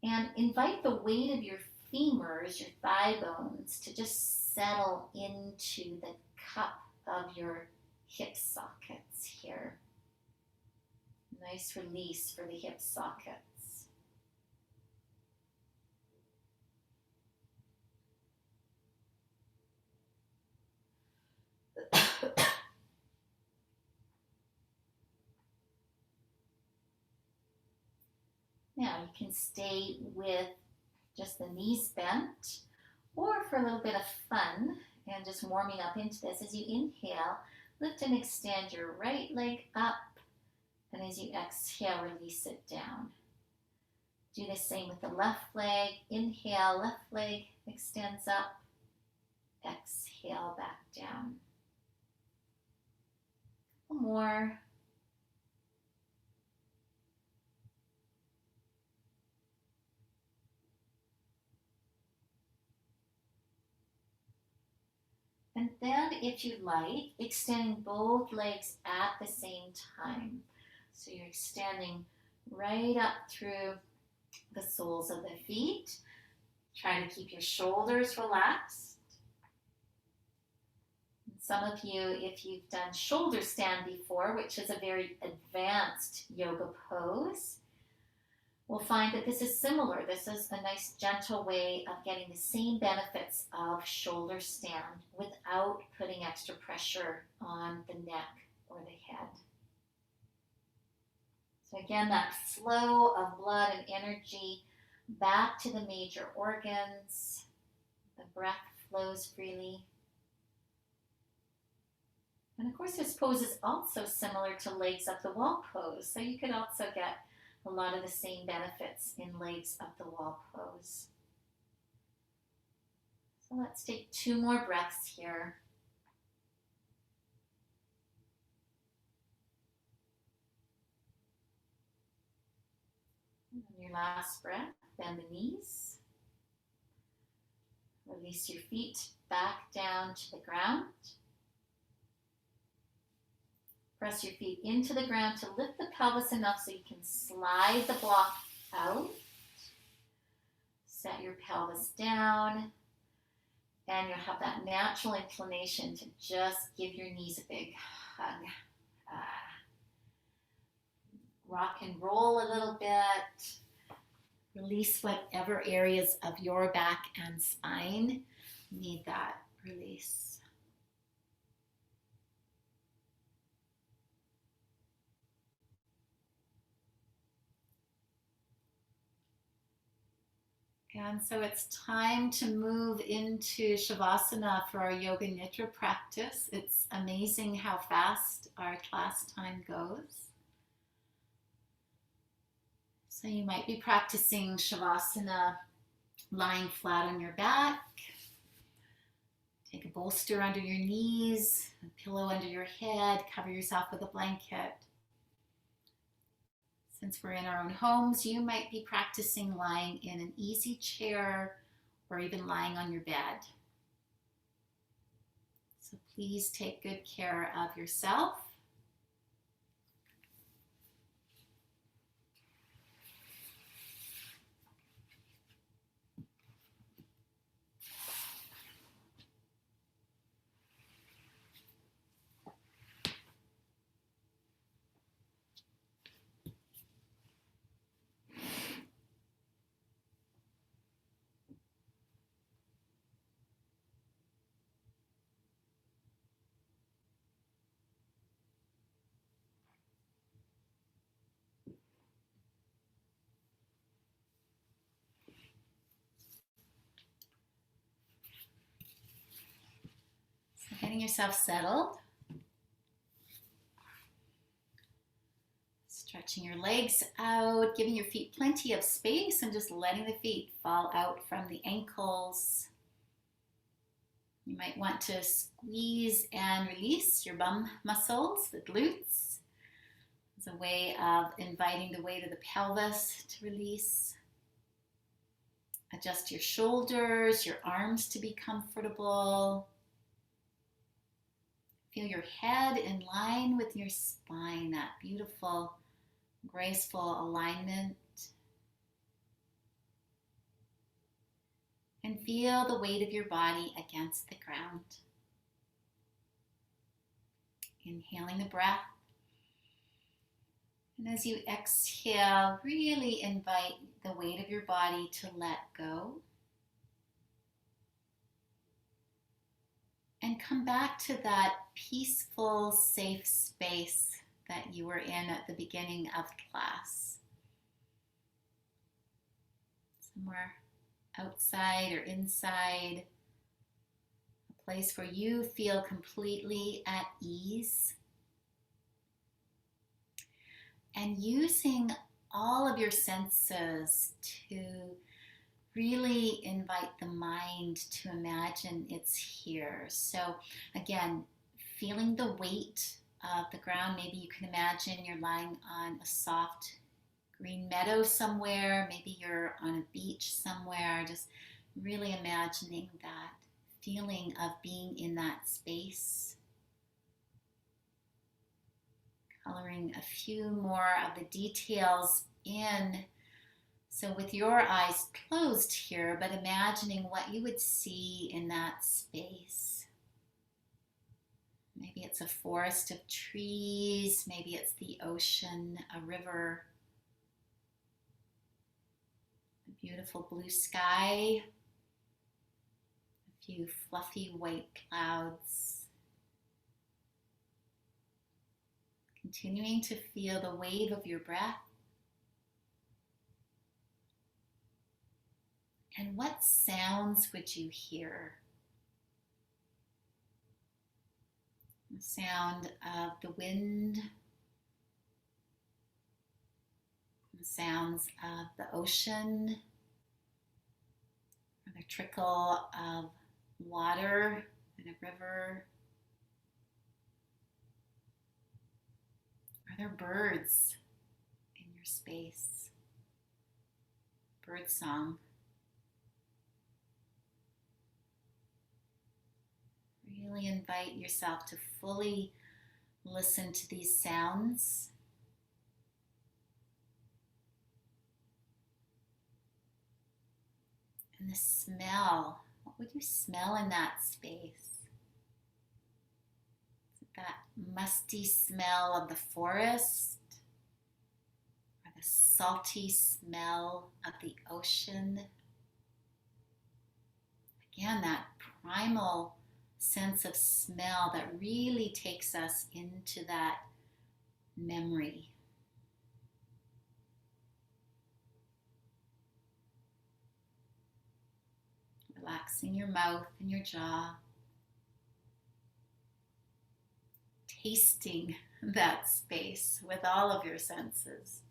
And invite the weight of your femurs, your thigh bones, to just settle into the cup of your hip sockets here. Nice release for the hip sockets. Now you can stay with just the knees bent, or for a little bit of fun and just warming up into this, as you inhale, lift and extend your right leg up, and as you exhale, release it down. Do the same with the left leg. Inhale, left leg extends up, exhale back down. A couple more. And then, if you like, extending both legs at the same time. So you're extending right up through the soles of the feet. Try to keep your shoulders relaxed. Some of you, if you've done shoulder stand before, which is a very advanced yoga pose, will find that this is similar. This is a nice gentle way of getting the same benefits of shoulder stand without putting extra pressure on the neck or the head. So again, that flow of blood and energy back to the major organs. The breath flows freely. And of course, this pose is also similar to legs up the wall pose. So you could also get a lot of the same benefits in legs up the wall pose. So let's take 2 more breaths here. And on your last breath, bend the knees. Release your feet back down to the ground. Press your feet into the ground to lift the pelvis enough so you can slide the block out. Set your pelvis down, and you'll have that natural inclination to just give your knees a big hug. Rock and roll a little bit. Release whatever areas of your back and spine need that release. And so it's time to move into Shavasana for our Yoga Nidra practice. It's amazing how fast our class time goes. So you might be practicing Shavasana lying flat on your back. Take a bolster under your knees, a pillow under your head, cover yourself with a blanket. Since we're in our own homes, you might be practicing lying in an easy chair or even lying on your bed. So please take good care of yourself. Getting yourself settled. Stretching your legs out, giving your feet plenty of space and just letting the feet fall out from the ankles. You might want to squeeze and release your bum muscles, the glutes. It's a way of inviting the weight of the pelvis to release. Adjust your shoulders, your arms to be comfortable. Feel your head in line with your spine, that beautiful, graceful alignment. And feel the weight of your body against the ground. Inhaling the breath. And as you exhale, really invite the weight of your body to let go. And come back to that peaceful, safe space that you were in at the beginning of class. somewhere outside or inside, a place where you feel completely at ease. And using all of your senses to really invite the mind to imagine it's here. So again, feeling the weight of the ground. Maybe you can imagine you're lying on a soft green meadow somewhere. Maybe you're on a beach somewhere. Just really imagining that feeling of being in that space. Coloring a few more of the details in. So with your eyes closed here, but imagining what you would see in that space. Maybe it's a forest of trees, maybe it's the ocean, a river, a beautiful blue sky, a few fluffy white clouds. Continuing to feel the wave of your breath. And what sounds would you hear? The sound of the wind, the sounds of the ocean, or the trickle of water in a river. Are there birds in your space? Bird song. Really invite yourself to fully listen to these sounds. And the smell. What would you smell in that space? Is it that musty smell of the forest? Or the salty smell of the ocean? Again, that primal sense of smell that really takes us into that memory. Relaxing your mouth and your jaw. Tasting that space with all of your senses.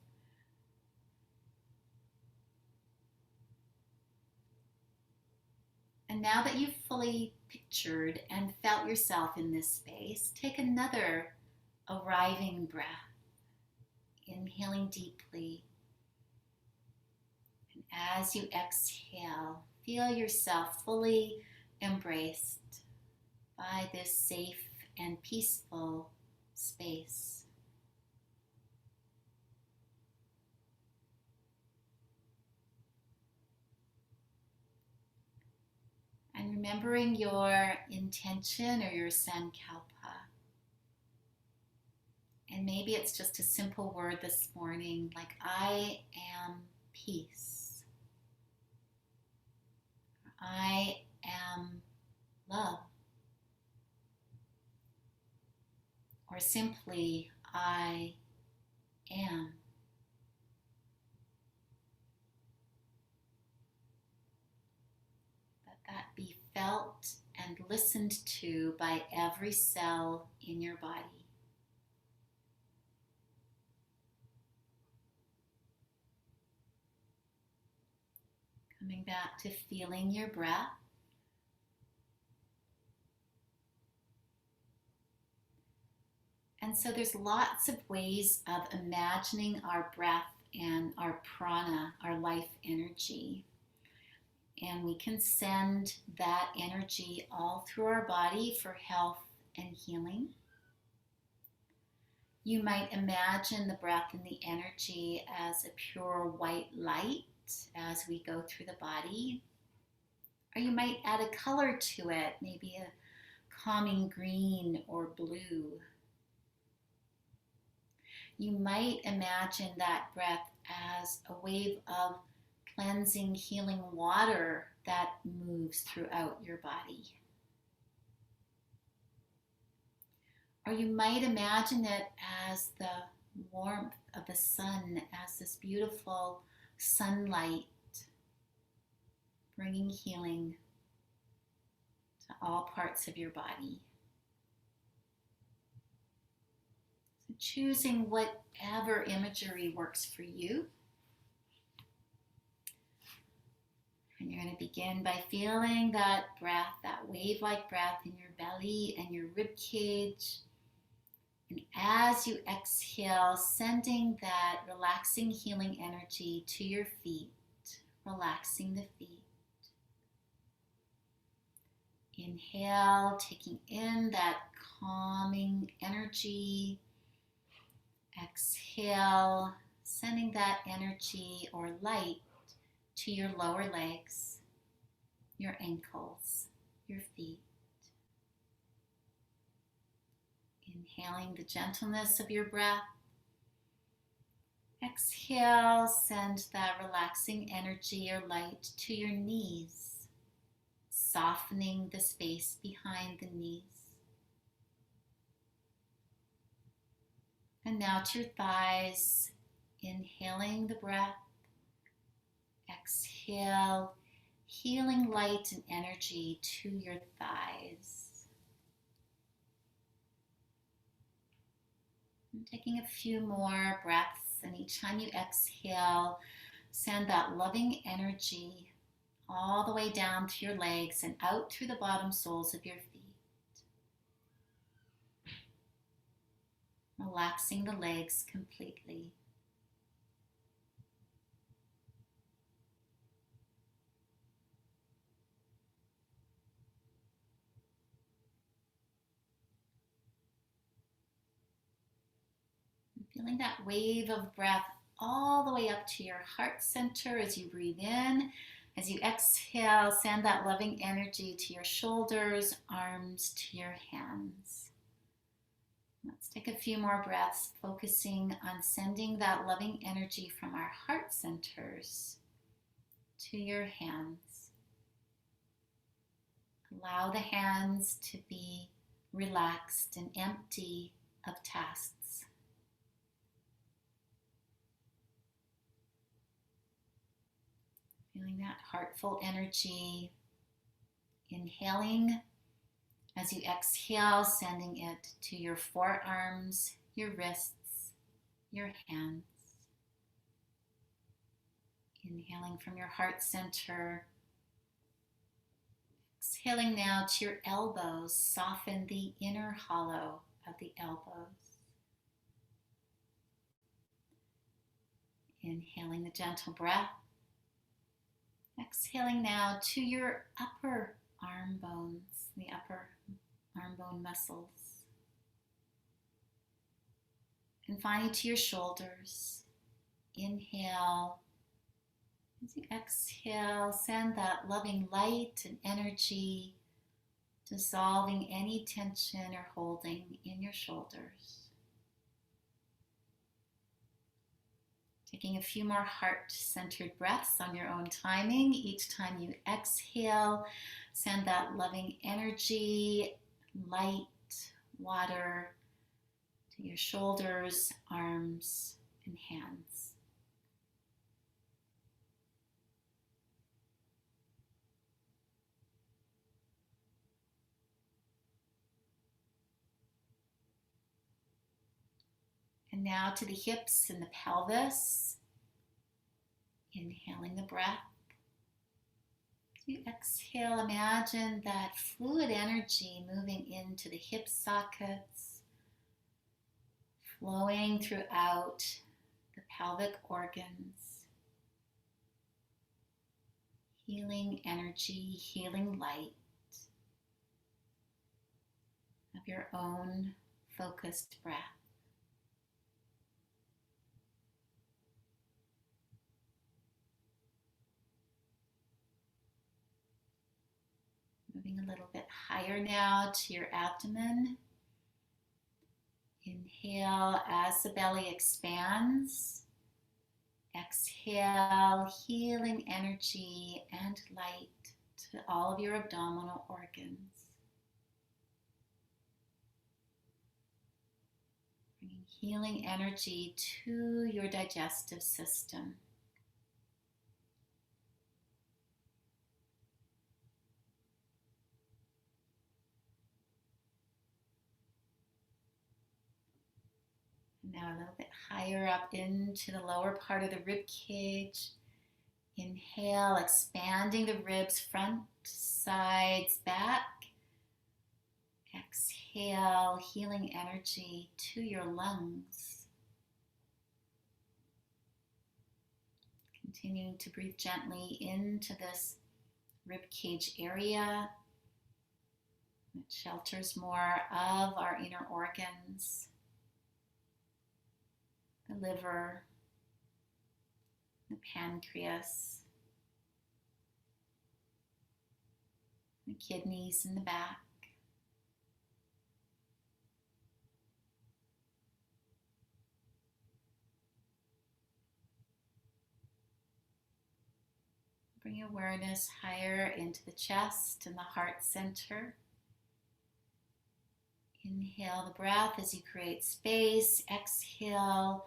And now that you've fully pictured and felt yourself in this space, take another arriving breath. Inhaling deeply. And as you exhale, feel yourself fully embraced by this safe and peaceful space. And remembering your intention or your sankalpa. And maybe it's just a simple word this morning, like I am peace. I am love. Or simply, I am. Let that be felt and listened to by every cell in your body. Coming back to feeling your breath. And so there's lots of ways of imagining our breath and our prana, our life energy. And we can send that energy all through our body for health and healing. You might imagine the breath and the energy as a pure white light as we go through the body. Or you might add a color to it, maybe a calming green or blue. You might imagine that breath as a wave of cleansing, healing water that moves throughout your body. Or you might imagine it as the warmth of the sun, as this beautiful sunlight bringing healing to all parts of your body. So choosing whatever imagery works for you. And you're going to begin by feeling that breath, that wave-like breath in your belly and your rib cage. And as you exhale, sending that relaxing, healing energy to your feet, relaxing the feet. Inhale, taking in that calming energy. Exhale, sending that energy or light to your lower legs, your ankles, your feet. Inhaling the gentleness of your breath. Exhale, send that relaxing energy or light to your knees, softening the space behind the knees. And now to your thighs, inhaling the breath. Exhale, healing light and energy to your thighs. And taking a few more breaths, and each time you exhale, send that loving energy all the way down to your legs and out through the bottom soles of your feet. Relaxing the legs completely. Feeling that wave of breath all the way up to your heart center as you breathe in. As you exhale, send that loving energy to your shoulders, arms, to your hands. Let's take a few more breaths, focusing on sending that loving energy from our heart centers to your hands. Allow the hands to be relaxed and empty of tasks. Feeling that heartful energy, inhaling as you exhale, sending it to your forearms, your wrists, your hands. Inhaling from your heart center. Exhaling now to your elbows, soften the inner hollow of the elbows. Inhaling the gentle breath. Exhaling now to your upper arm bones, the upper arm bone muscles. And finally to your shoulders. Inhale. As you exhale, send that loving light and energy, dissolving any tension or holding in your shoulders. Taking a few more heart-centered breaths on your own timing. Each time you exhale, send that loving energy, light, water to your shoulders, arms, and hands. And now to the hips and the pelvis. Inhaling the breath. As you exhale, imagine that fluid energy moving into the hip sockets, flowing throughout the pelvic organs. Healing energy, healing light of your own focused breath. Moving a little bit higher now to your abdomen. Inhale as the belly expands. Exhale, healing energy and light to all of your abdominal organs. Bringing healing energy to your digestive system. Now a little bit higher up into the lower part of the rib cage. Inhale, expanding the ribs, front, sides, back. Exhale, healing energy to your lungs. Continuing to breathe gently into this rib cage area that shelters more of our inner organs, the liver, the pancreas, the kidneys in the back. Bring awareness higher into the chest and the heart center. Inhale the breath as you create space. Exhale,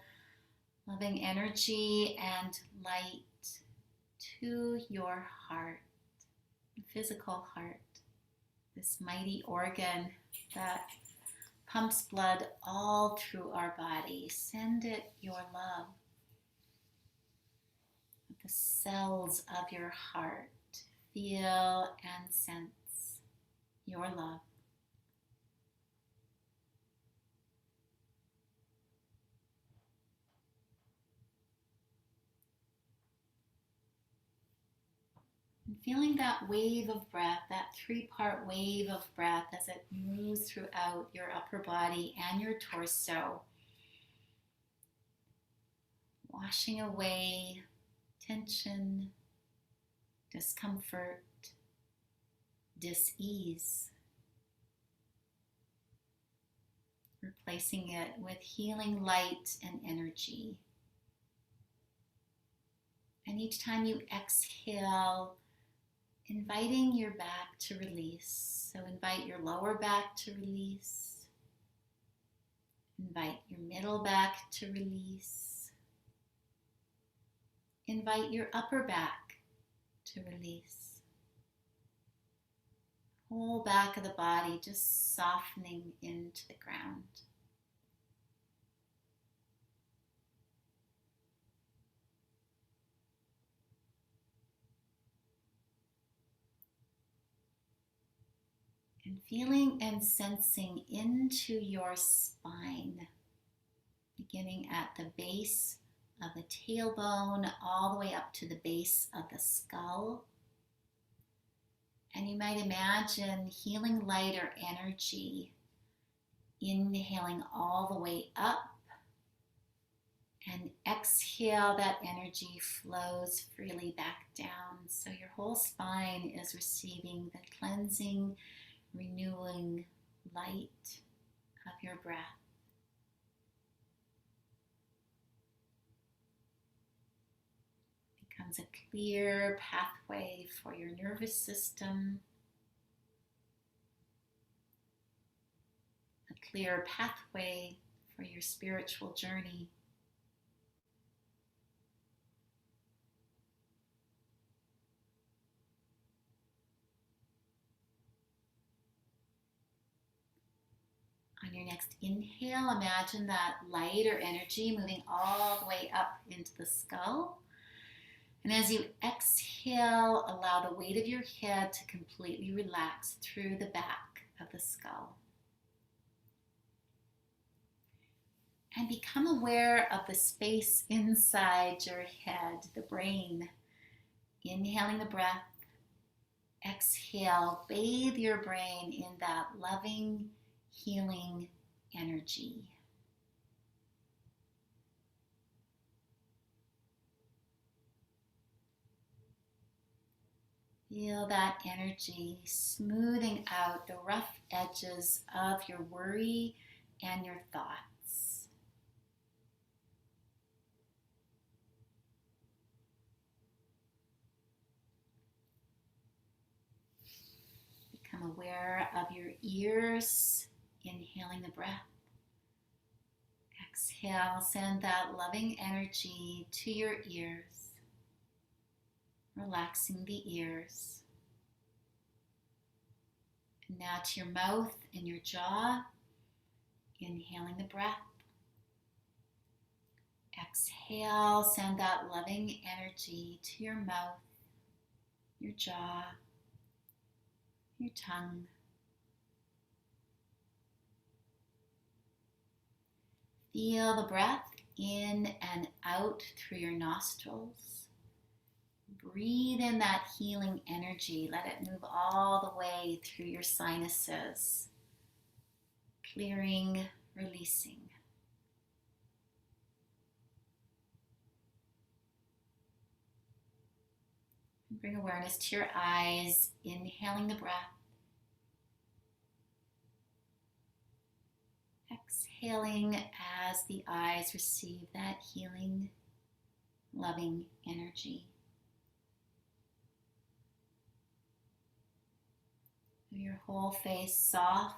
loving energy and light to your heart, the physical heart, this mighty organ that pumps blood all through our body. Send it your love. The cells of your heart feel and sense your love. And feeling that wave of breath, that three-part wave of breath as it moves throughout your upper body and your torso, washing away tension, discomfort, dis-ease, replacing it with healing light and energy. And each time you exhale, inviting your back to release. So invite your lower back to release. Invite your middle back to release. Invite your upper back to release. Whole back of the body just softening into the ground. And feeling and sensing into your spine, beginning at the base of the tailbone all the way up to the base of the skull. And you might imagine healing light or energy, inhaling all the way up, and exhale, that energy flows freely back down. So your whole spine is receiving the cleansing, renewing light of your breath. Becomes a clear pathway for your nervous system, a clear pathway for your spiritual journey. On your next inhale, imagine that light or energy moving all the way up into the skull. And as you exhale, allow the weight of your head to completely relax through the back of the skull. And become aware of the space inside your head, the brain. Inhaling the breath, exhale, bathe your brain in that loving, healing energy. Feel that energy smoothing out the rough edges of your worry and your thoughts. Become aware of your ears, inhaling the breath. Exhale, send that loving energy to your ears, relaxing the ears. And now to your mouth and your jaw, inhaling the breath. Exhale, send that loving energy to your mouth, your jaw, your tongue. Feel the breath in and out through your nostrils. Breathe in that healing energy. Let it move all the way through your sinuses, clearing, releasing. Bring awareness to your eyes, inhaling the breath. Exhaling as the eyes receive that healing, loving energy. Your whole face soft,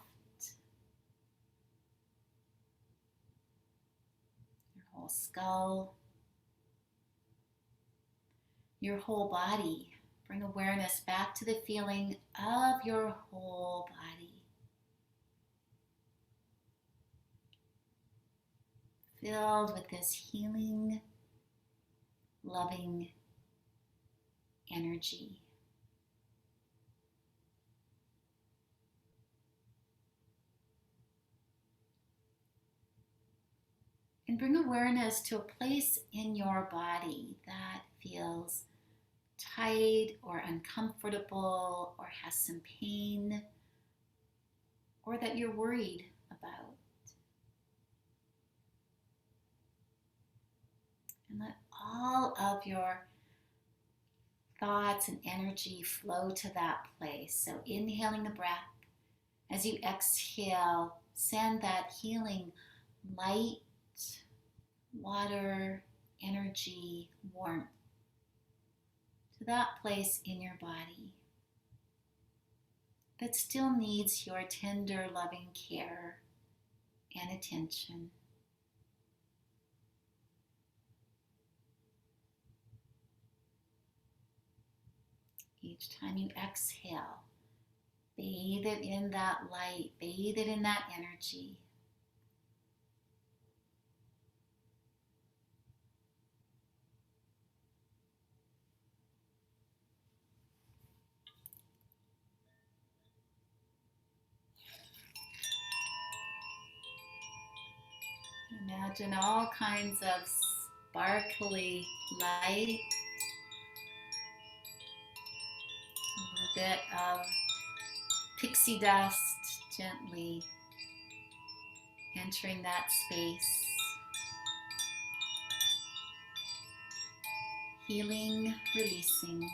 your whole skull, your whole body. Bring awareness back to the feeling of your whole body. Filled with this healing, loving energy. And bring awareness to a place in your body that feels tight or uncomfortable or has some pain or that you're worried about. And let all of your thoughts and energy flow to that place. So inhaling the breath. As you exhale, send that healing light, water, energy, warmth to that place in your body that still needs your tender, loving care and attention. Each time you exhale, bathe it in that light, bathe it in that energy. Imagine all kinds of sparkly light, a little bit of pixie dust gently entering that space, healing, releasing.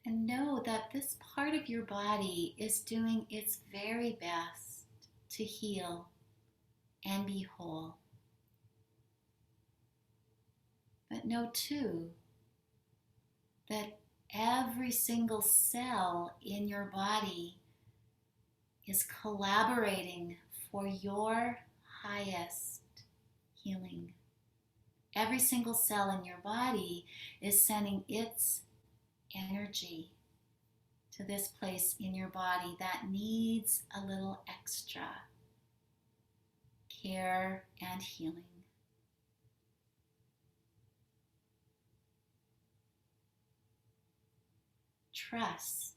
And know that this part of your body is doing its very best to heal and be whole. But know too that every single cell in your body is collaborating for your highest healing. Every single cell in your body is sending its energy to this place in your body that needs a little extra care and healing. Trust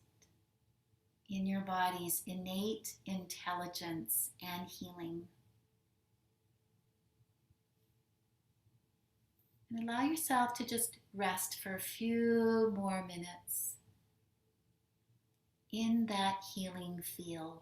in your body's innate intelligence and healing. And allow yourself to just rest for a few more minutes in that healing field.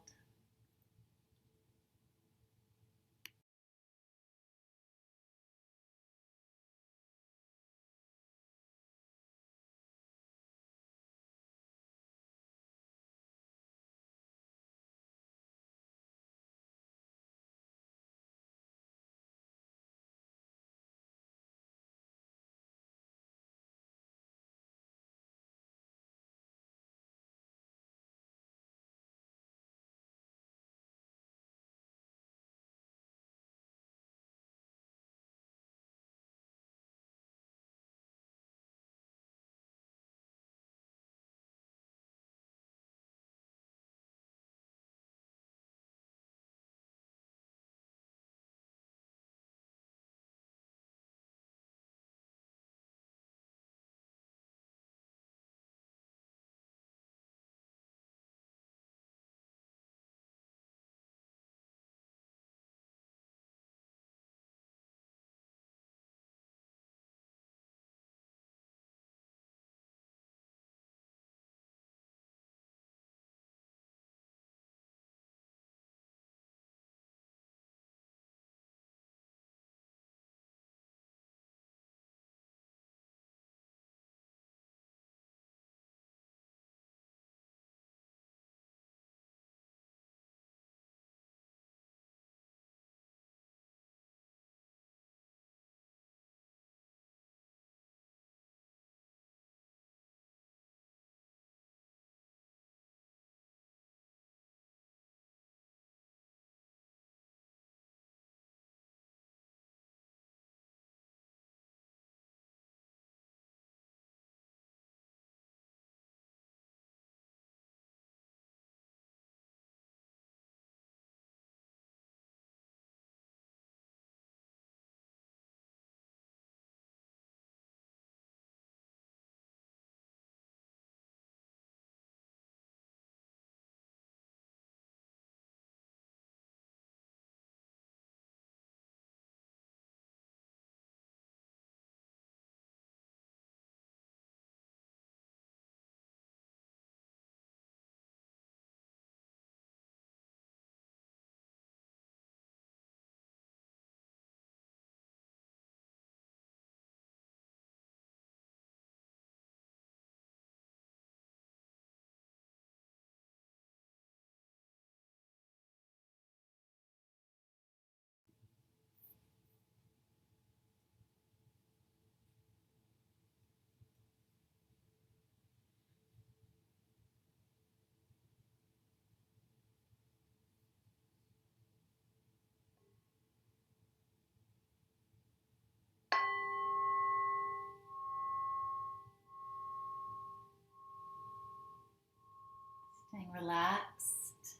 Staying relaxed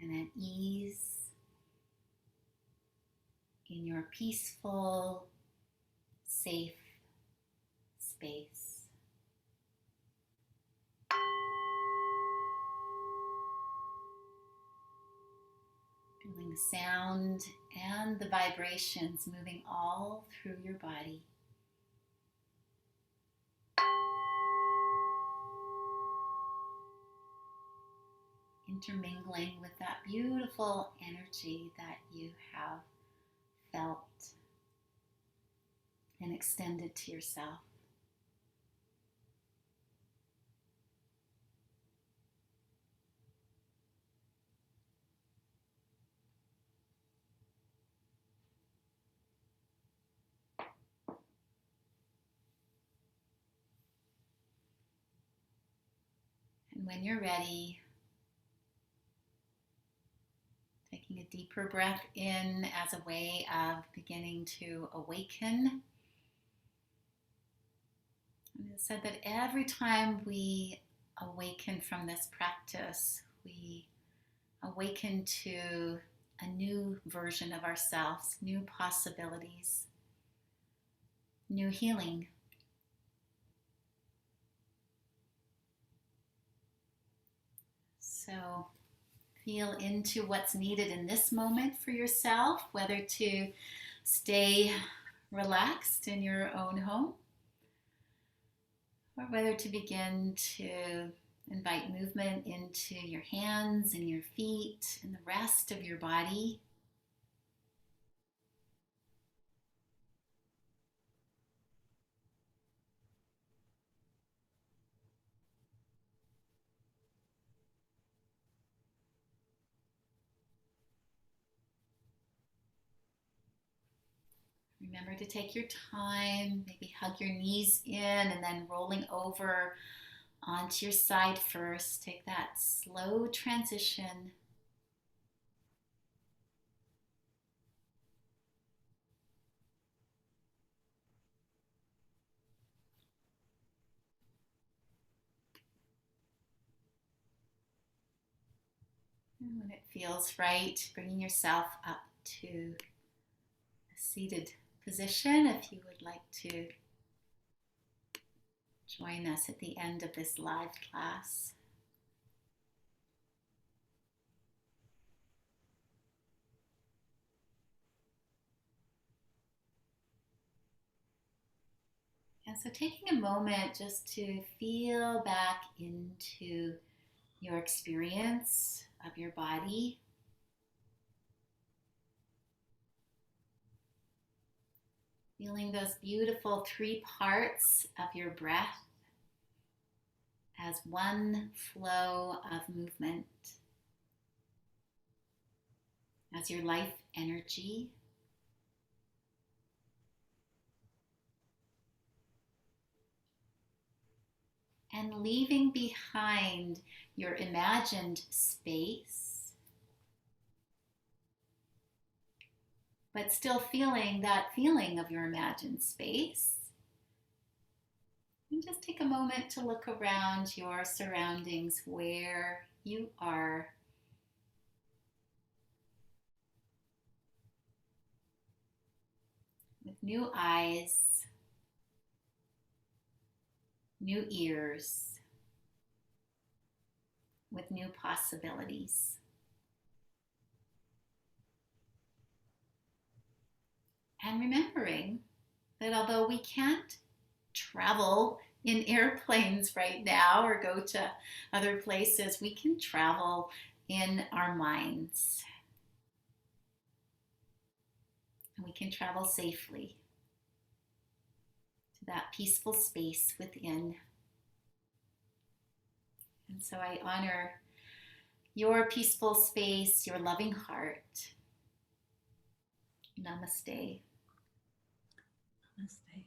and at ease in your peaceful, safe space. Feeling the sound and the vibrations moving all through your body. Intermingling with that beautiful energy that you have felt and extended to yourself. And when you're ready, taking a deeper breath in as a way of beginning to awaken. And it said that every time we awaken from this practice, we awaken to a new version of ourselves, new possibilities, new healing. So feel into what's needed in this moment for yourself, whether to stay relaxed in your own home, or whether to begin to invite movement into your hands and your feet and the rest of your body. Remember to take your time, maybe hug your knees in and then rolling over onto your side first. Take that slow transition. And when it feels right, bringing yourself up to a seated position if you would like to join us at the end of this live class. And so taking a moment just to feel back into your experience of your body. Feeling those beautiful three parts of your breath as one flow of movement, as your life energy. And leaving behind your imagined space, but still feeling that feeling of your imagined space. And just take a moment to look around your surroundings where you are. With new eyes, new ears, with new possibilities. And remembering that although we can't travel in airplanes right now or go to other places, we can travel in our minds. And we can travel safely to that peaceful space within. And so I honor your peaceful space, your loving heart. Namaste. Namaste.